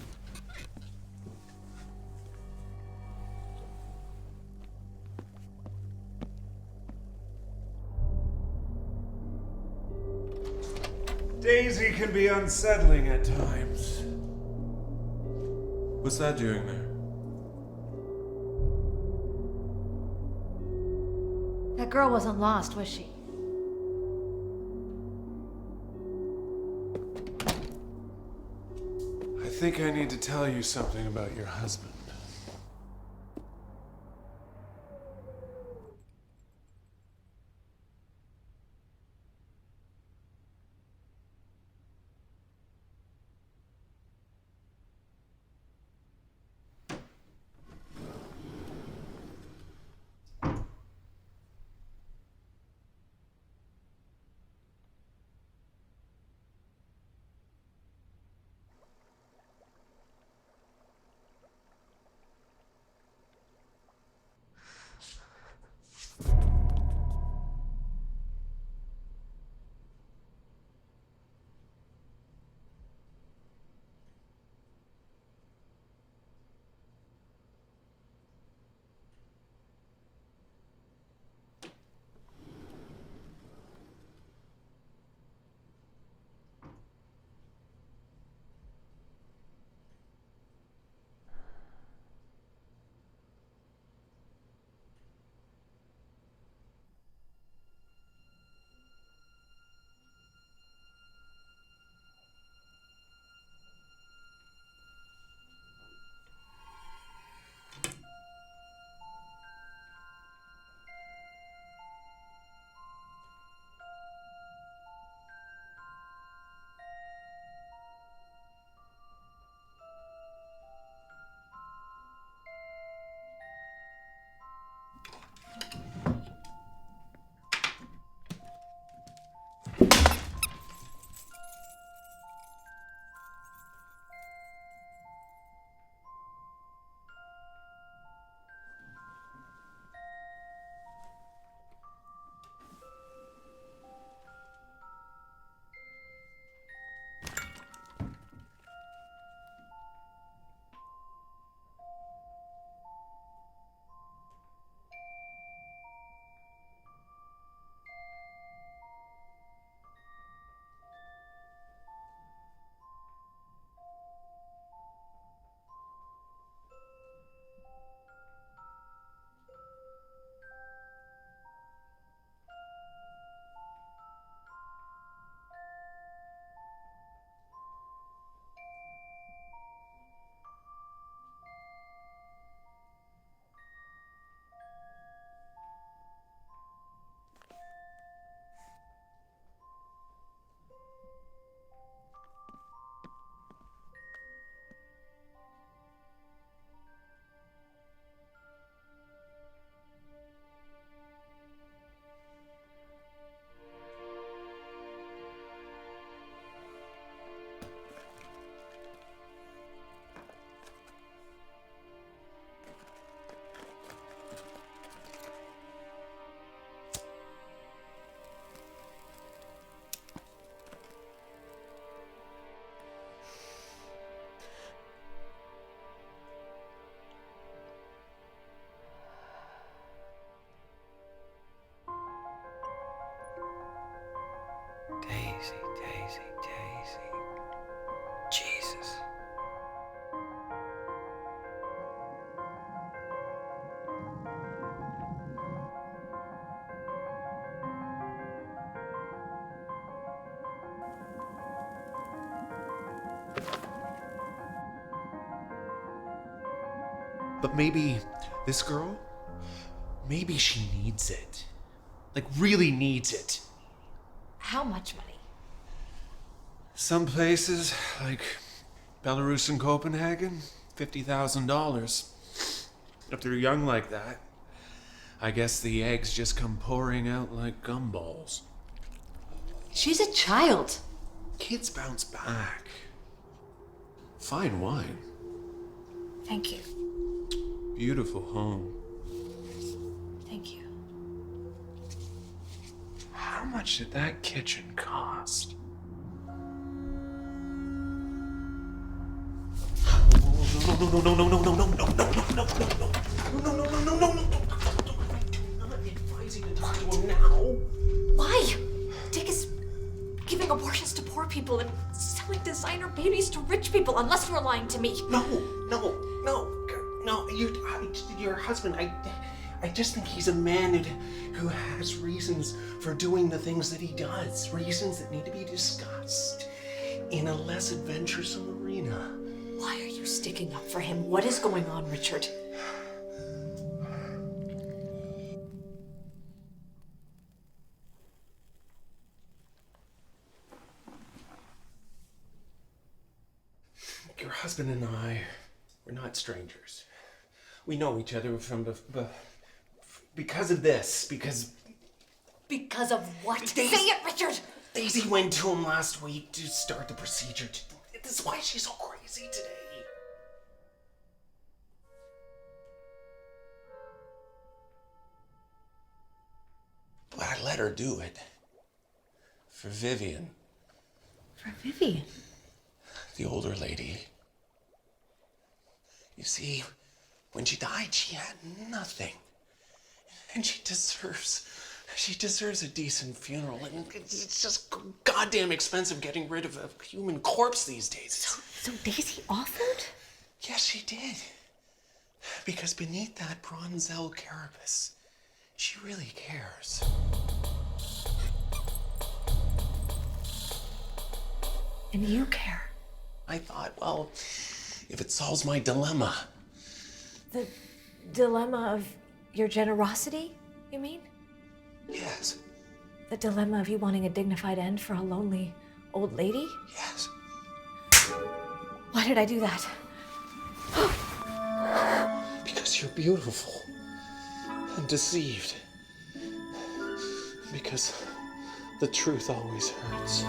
Daisy can be unsettling at times. What's that doing there? That girl wasn't lost, was she? I think I need to tell you something about your husband. But maybe this girl, maybe she needs it. Like, really needs it. How much money? Some places, like Belarus and Copenhagen, $50,000. If they're young like that, I guess the eggs just come pouring out like gumballs. She's a child. Kids bounce back. Fine wine. Thank you. Beautiful home. Thank you. How much did that kitchen cost? Why? Dick is giving abortions to poor people and selling designer babies to rich people, unless you're lying to me. No, your husband, I just think he's a man who has reasons for doing the things that he does, reasons that need to be discussed in a less adventuresome arena. Why are you sticking up for him? What is going on, Richard? Your husband and I, we're not strangers. We know each other from because of this, because Because of what? Daisy- Say it, Richard! Daisy went to him last week to start the procedure. This is why she's so crazy today. But I let her do it. For Vivian, For Vivian. the older lady. You see, when she died, she had nothing. And she deserves a decent funeral. And it's just goddamn expensive getting rid of a human corpse these days. So Daisy offered? Yes, she did. Because beneath that bronzel carapace, she really cares. And you care. I thought, well, if it solves my dilemma. The dilemma of your generosity, you mean? Yes, The dilemma of you wanting a dignified end for a lonely old lady? yes. Why did I do that? Because you're beautiful and deceived. Because the truth always hurts.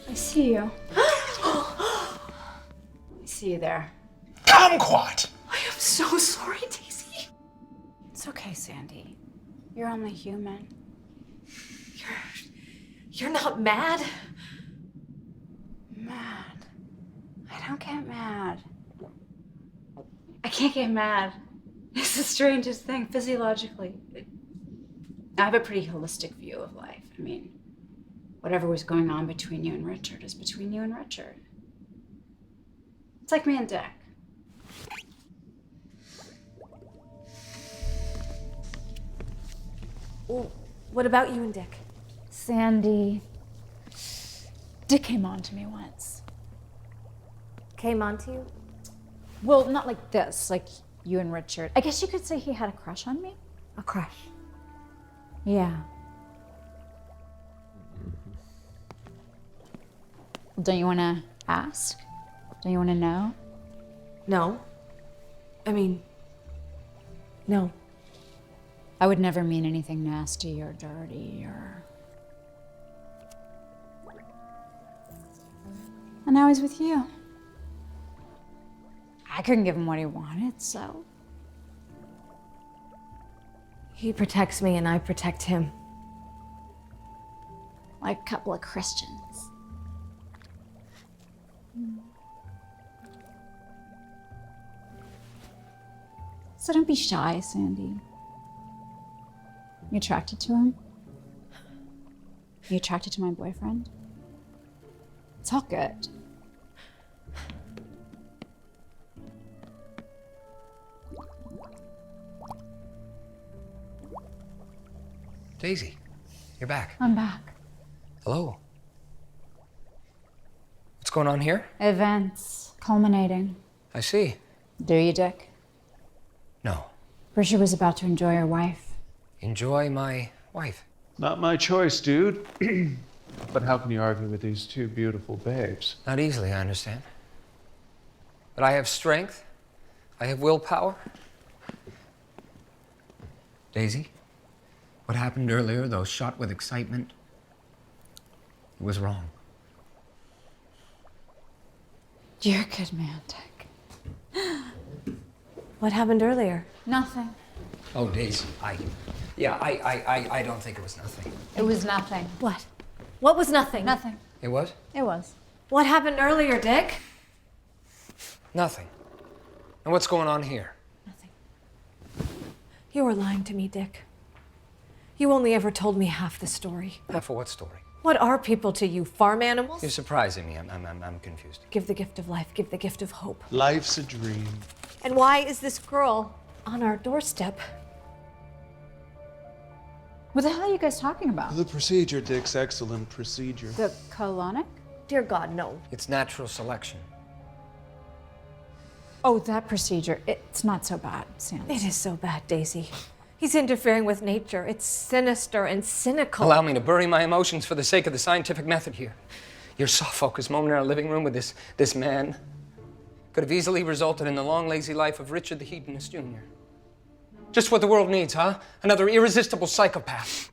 I see you. I see you there. Kumquat! I am so sorry, Daisy. It's okay, Sandy. You're only human. You're not mad? Mad. I don't get mad. I can't get mad. It's the strangest thing physiologically. I have a pretty holistic view of life. I mean, whatever was going on between you and Richard is between you and Richard. It's like me and Dick. Well, what about you and Dick? Sandy. Dick came on to me once. Came on to you? Well, not like this, like you and Richard. I guess you could say he had a crush on me. A crush. Yeah. Don't you want to ask? Don't you want to know? No. I mean, no. I would never mean anything nasty or dirty or... And I was with you. I couldn't give him what he wanted, so... He protects me and I protect him. Like a couple of Christians. So don't be shy, Sandy. You attracted to him? You attracted to my boyfriend? It's all good. Daisy, you're back. I'm back. Hello. What's going on here? Events culminating. I see. Do you, Dick? No. Richard was about to enjoy your wife. Enjoy my wife. Not my choice, dude. But how can you argue with these two beautiful babes? Not easily, I understand. But I have strength. I have willpower. Daisy, what happened earlier, though shot with excitement, it was wrong. You're a good man, Dick. What happened earlier? Nothing. Oh, Daisy, I don't think it was nothing. It was nothing. What? What was nothing? Nothing. It was? It was. What happened earlier, Dick? Nothing. And what's going on here? Nothing. You were lying to me, Dick. You only ever told me half the story. Half of what story? What are people to you? Farm animals? You're surprising me. I'm confused. Give the gift of life. Give the gift of hope. Life's a dream. And why is this girl on our doorstep? What the hell are you guys talking about? The procedure, Dick's excellent procedure. The colonic? Dear God, no. It's natural selection. Oh, that procedure. It's not so bad, Sandy. It is so bad, Daisy. He's interfering with nature. It's sinister and cynical. Allow me to bury my emotions for the sake of the scientific method here. Your soft-focused moment in our living room with this man could have easily resulted in the long, lazy life of Richard the Hedonist Jr. Just what the world needs, huh? Another irresistible psychopath.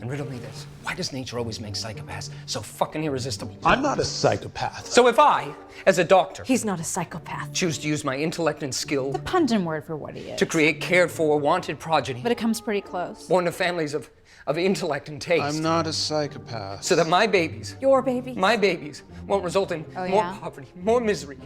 And riddle me this. Why does nature always make psychopaths so fucking irresistible? I'm not a psychopath. So if I, as a doctor, He's not a psychopath. choose to use my intellect and skill The pungent word for what he is. to create cared for, wanted progeny, But it comes pretty close. born to families of intellect and taste, I'm not a psychopath. so that my babies Your baby. won't result in Oh, more yeah? poverty, more misery,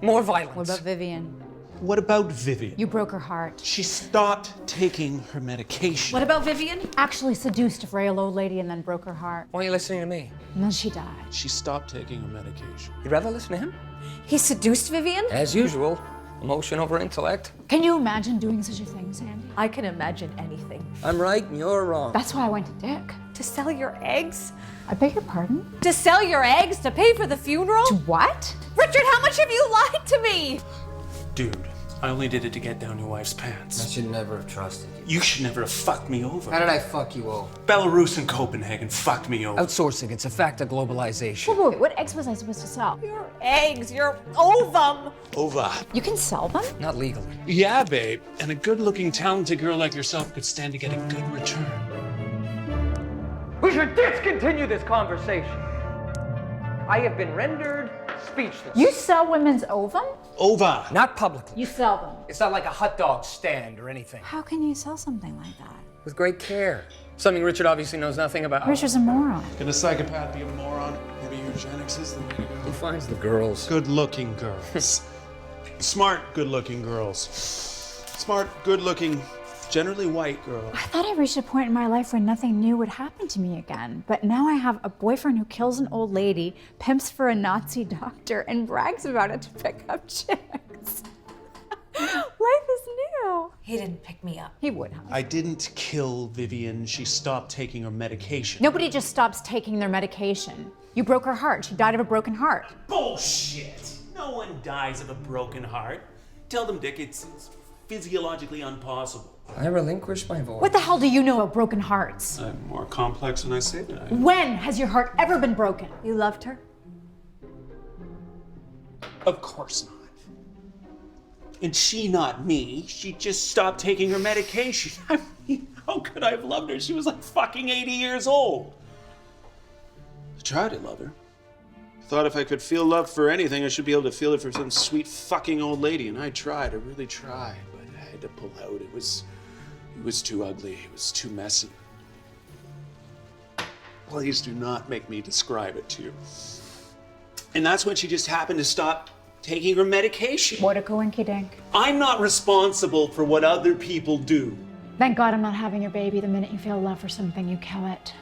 more violence. What about Vivian? What about Vivian? You broke her heart. She stopped taking her medication. What about Vivian? Actually seduced a frail old lady and then broke her heart. Why are you listening to me? And then she died. She stopped taking her medication. You'd rather listen to him? He seduced Vivian? As usual, emotion over intellect. Can you imagine doing such a thing, Sandy? I can imagine anything. I'm right and you're wrong. That's why I went to Dick. To sell your eggs? I beg your pardon? To sell your eggs? To pay for the funeral? To what? Richard, how much have you lied to me? Dude, I only did it to get down your wife's I pants. should never have trusted you. You should never have fucked me over. How did I fuck you over? Belarus and Copenhagen fucked me over. Outsourcing, it's a fact of globalization. Wait, what eggs was I supposed to sell? Your eggs, your ovum. Over. You can sell them? Not legally. Yeah, babe. And a good-looking, talented girl like yourself could stand to get a good return. We should discontinue this conversation. I have been rendered speechless. You sell women's ovum? Over. Not publicly. You sell them. It's not like a hot dog stand or anything. How can you sell something like that? With great care. Something Richard obviously knows nothing about. Richard's a moron. Can a psychopath be a moron? Maybe eugenics is the way to go. Who finds the girls? Good-looking girls. Smart, good-looking girls. Smart, good-looking, generally white girls. I thought I reached a point in my life where nothing new would happen to me again. But now I have a boyfriend who kills an old lady, pimps for a Nazi doctor, and brags about it to pick up chicks. Life is new. He didn't pick me up. He would have. I didn't kill Vivian. She stopped taking her medication. Nobody just stops taking their medication. You broke her heart. She died of a broken heart. Bullshit! No one dies of a broken heart. Tell them, Dick, it's physiologically impossible. I relinquish my voice. What the hell do you know about broken hearts? I'm more complex than I say that I am. When has your heart ever been broken? You loved her? Of course not. And she not me. She just stopped taking her medication. I mean, how could I have loved her? She was like fucking 80 years old. I tried to love her. Thought if I could feel love for anything, I should be able to feel it for some sweet fucking old lady. And I tried, I really tried, but I had to pull out. It was too ugly. It was too messy. Please do not make me describe it to you. And that's when she just happened to stop taking her medication. What a coinky dink. I'm not responsible for what other people do. Thank God I'm not having your baby. The minute you feel love for something, you kill it.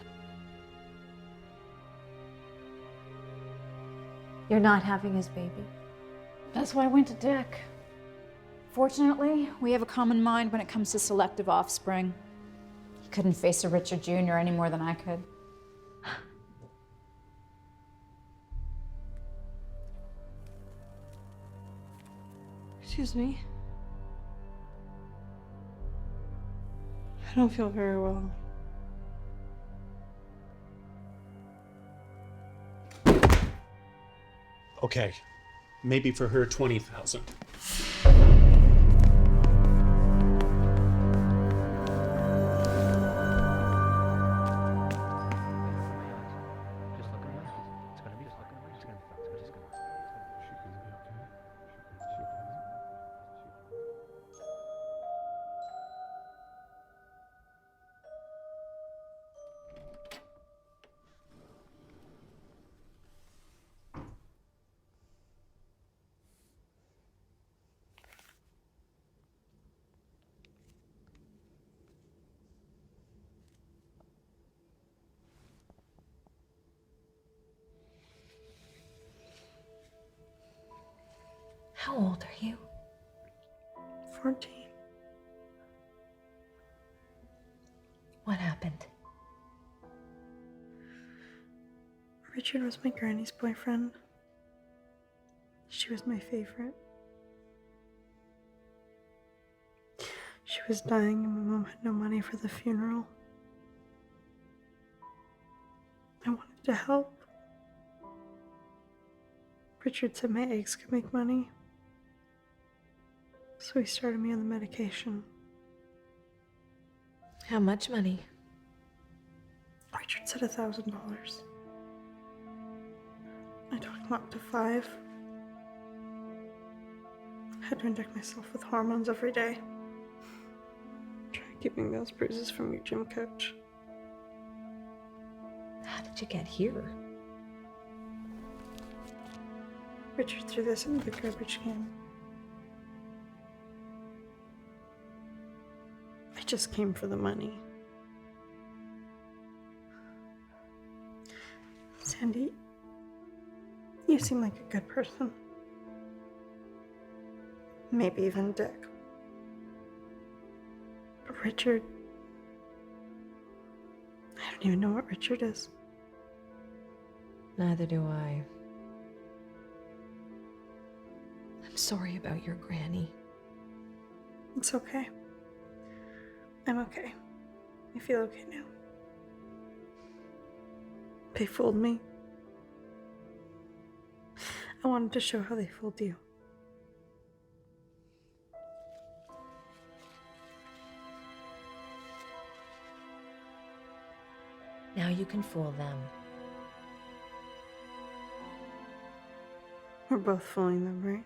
You're not having his baby. That's why I went to Dick. Fortunately, we have a common mind when it comes to selective offspring. He couldn't face a Richard Jr. any more than I could. Excuse me. I don't feel very well. Okay, maybe for her 20,000. How old are you? 14. What happened? Richard was my granny's boyfriend. She was my favorite. She was dying and my mom had no money for the funeral. I wanted to help. Richard said my eggs could make money. So he started me on the medication. How much money? Richard said $1,000. I talked him up to 5. I had to inject myself with hormones every day. Try keeping those bruises from your gym coach. How did you get here? Richard threw this into the garbage can. I just came for the money. Sandy, you seem like a good person. Maybe even Dick. But Richard, I don't even know what Richard is. Neither do I. I'm sorry about your granny. It's okay. I'm okay. I feel okay now. They fooled me. I wanted to show how they fooled you. Now you can fool them. We're both fooling them, right?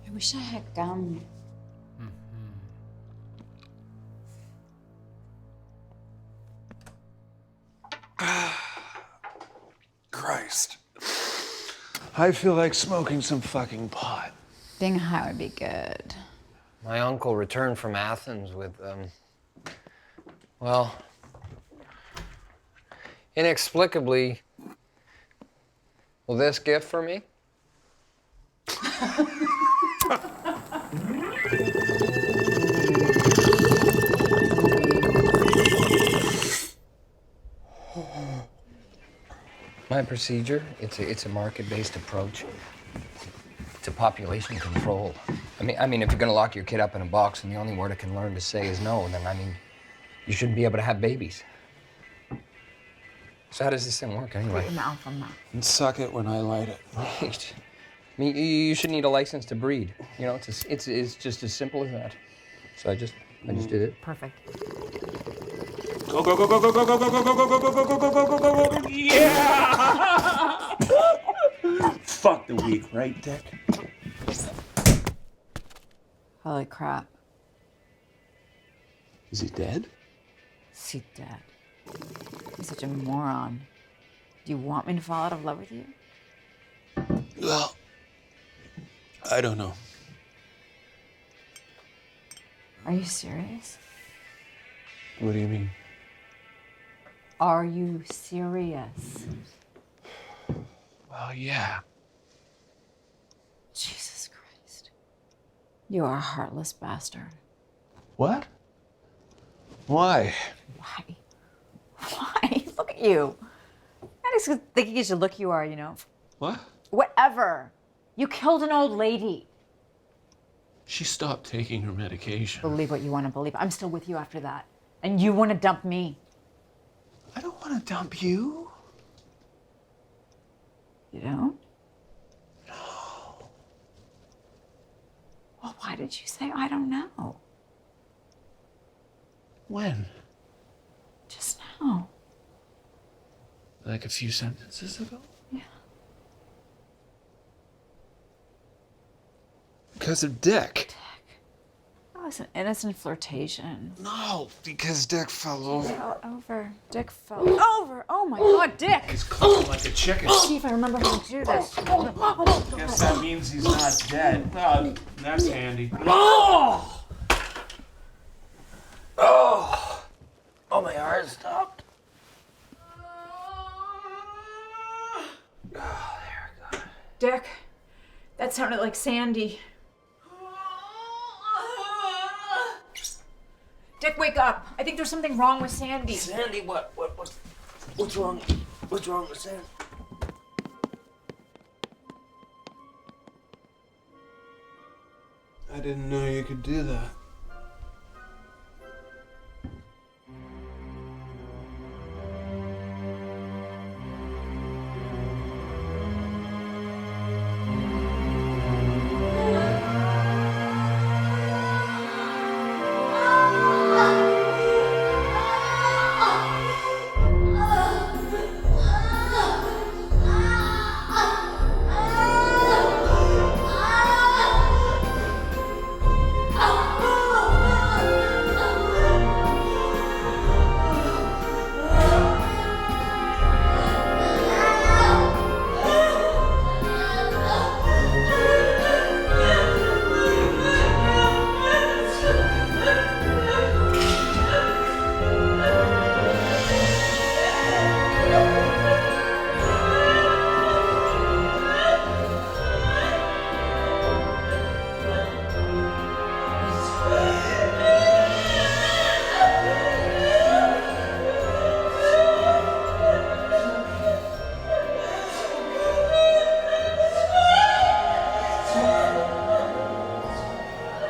I wish I had gum. Christ. I feel like smoking some fucking pot. Being high would be good. My uncle returned from Athens with, well, inexplicably, well, this gift for me. My procedure, it's a market-based approach to population control. I mean, if you're gonna lock your kid up in a box and the only word it can learn to say is no, then I mean, you shouldn't be able to have babies. So how does this thing work anyway? Put your mouth on that. And suck it when I light it. Right. I mean, you shouldn't need a license to breed. You know, it's just as simple as that. So I just did it. Perfect. Go, go, go, go, go, go, go, go, go, go, go, go, go, go, go, go, go, go, go, yeah! Fuck the week, right, Dick? Holy crap. Is he dead? Is he dead? You're such a moron. Do you want me to fall out of love with you? Well, I don't know. Are you serious? What do you mean? Are you serious? Well, yeah. Jesus Christ. You are a heartless bastard. What? Why? Why? Why? Look at you. I just think you should look you are, you know. What? Whatever. You killed an old lady. She stopped taking her medication. Believe what you want to believe. I'm still with you after that. And you want to dump me. I don't want to dump you. You don't? No. Well, why did you say I don't know? When? Just now. Like a few sentences ago? Yeah. Because of Dick. That was an innocent flirtation. No, because Dick fell over. Fell over. Dick fell over. Oh my God, Dick! He's clucking like a chicken. See if I remember how to do this. Guess that means he's not dead. That's handy. Oh! Oh! Oh, my heart stopped. Oh, there we go. Dick, that sounded like Sandy. Dick, wake up. I think there's something wrong with Sandy. Sandy, what's wrong? What's wrong with Sandy? I didn't know you could do that.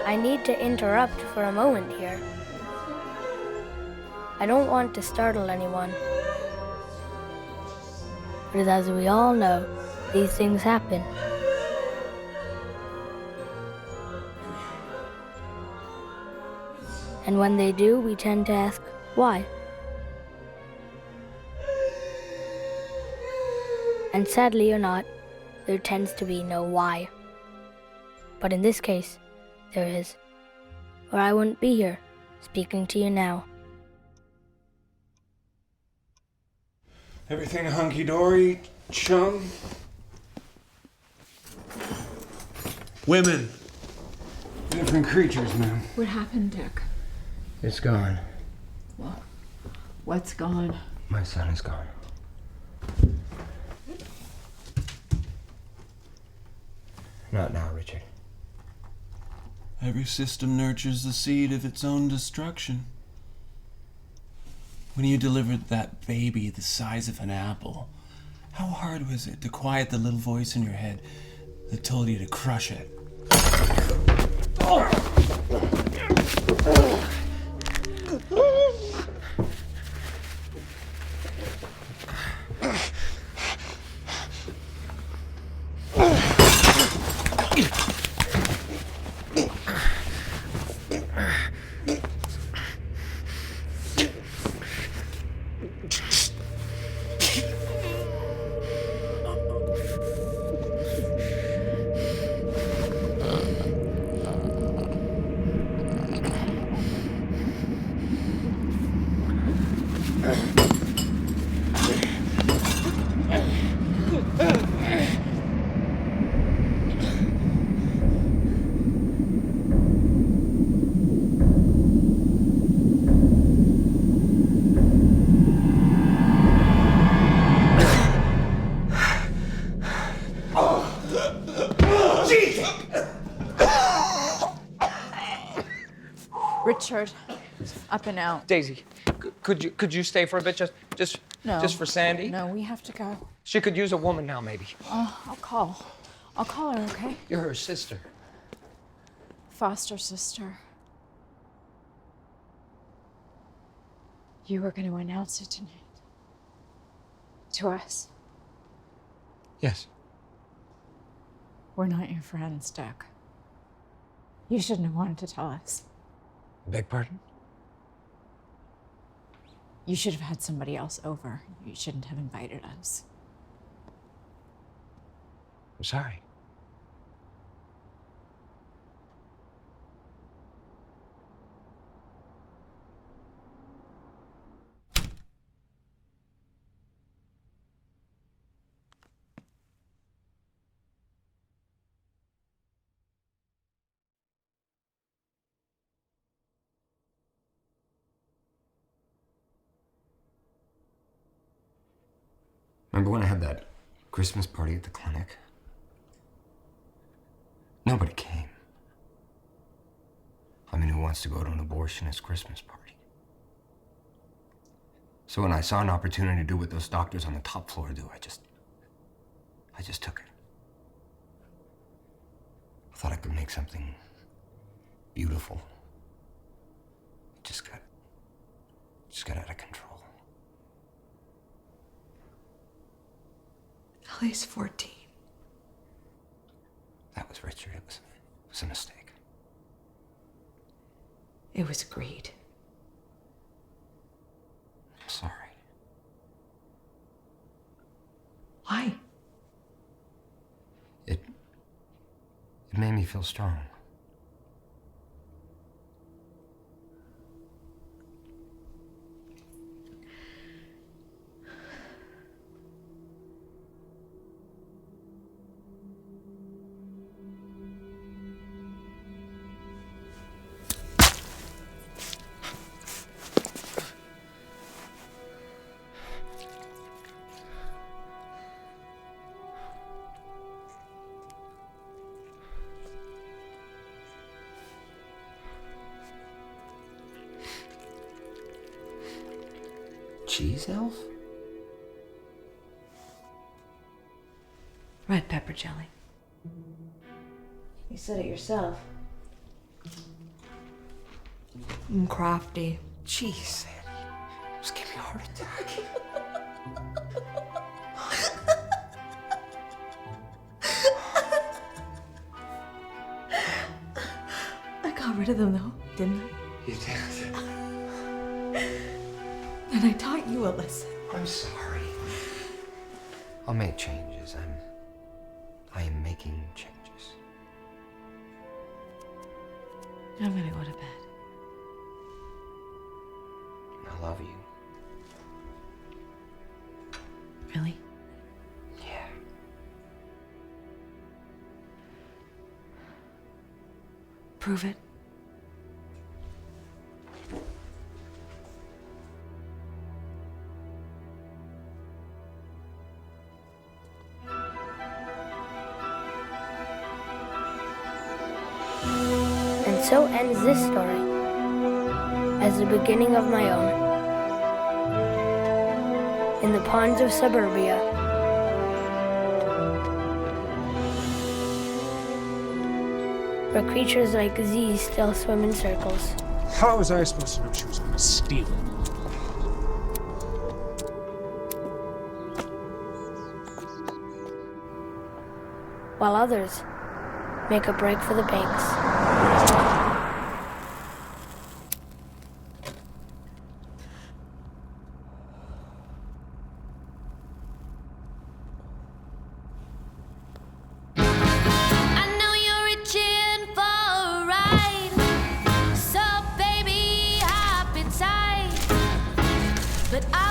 I need to interrupt for a moment here. I don't want to startle anyone. But as we all know, these things happen. And when they do, we tend to ask, why? And sadly or not, there tends to be no why. But in this case, there is, or I wouldn't be here, speaking to you now. Everything hunky-dory, chum? Women. Different creatures, man. What happened, Dick? It's gone. What? What's gone? My son is gone. Not now, Richard. Every system nurtures the seed of its own destruction. When you delivered that baby the size of an apple, how hard was it to quiet the little voice in your head that told you to crush it? Richard, up and out. Daisy, could you stay for a bit, just for Sandy? No, we have to go. She could use a woman now, maybe. I'll call her, okay? You're her sister. Foster sister. You were going to announce it tonight. To us. Yes. We're not your friends, Doug. You shouldn't have wanted to tell us. Beg pardon? You should have had somebody else over. You shouldn't have invited us. I'm sorry. Remember when I had that Christmas party at the clinic? Nobody came. I mean, who wants to go to an abortionist Christmas party? So when I saw an opportunity to do what those doctors on the top floor do, I just took it. I thought I could make something beautiful. It just got out of control. Ellie's 14. That was Richard. It was a mistake. It was greed. I'm sorry. Why? It made me feel strong. Cheese elf? Red pepper jelly. You said it yourself. I'm crafty. Jeez, Sandy. Just give me a heart attack. I got rid of them though, didn't I? You did. And I taught you a lesson. I'm sorry. I'll make changes. I am making changes. I'm gonna go to bed. I love you. Really? Yeah. Prove it. And so ends this story, as the beginning of my own. In the ponds of suburbia, where creatures like Z still swim in circles. How was I supposed to know she was going to steal it? While others make a break for the banks. I know you're itching for a ride, so baby, hop inside. But I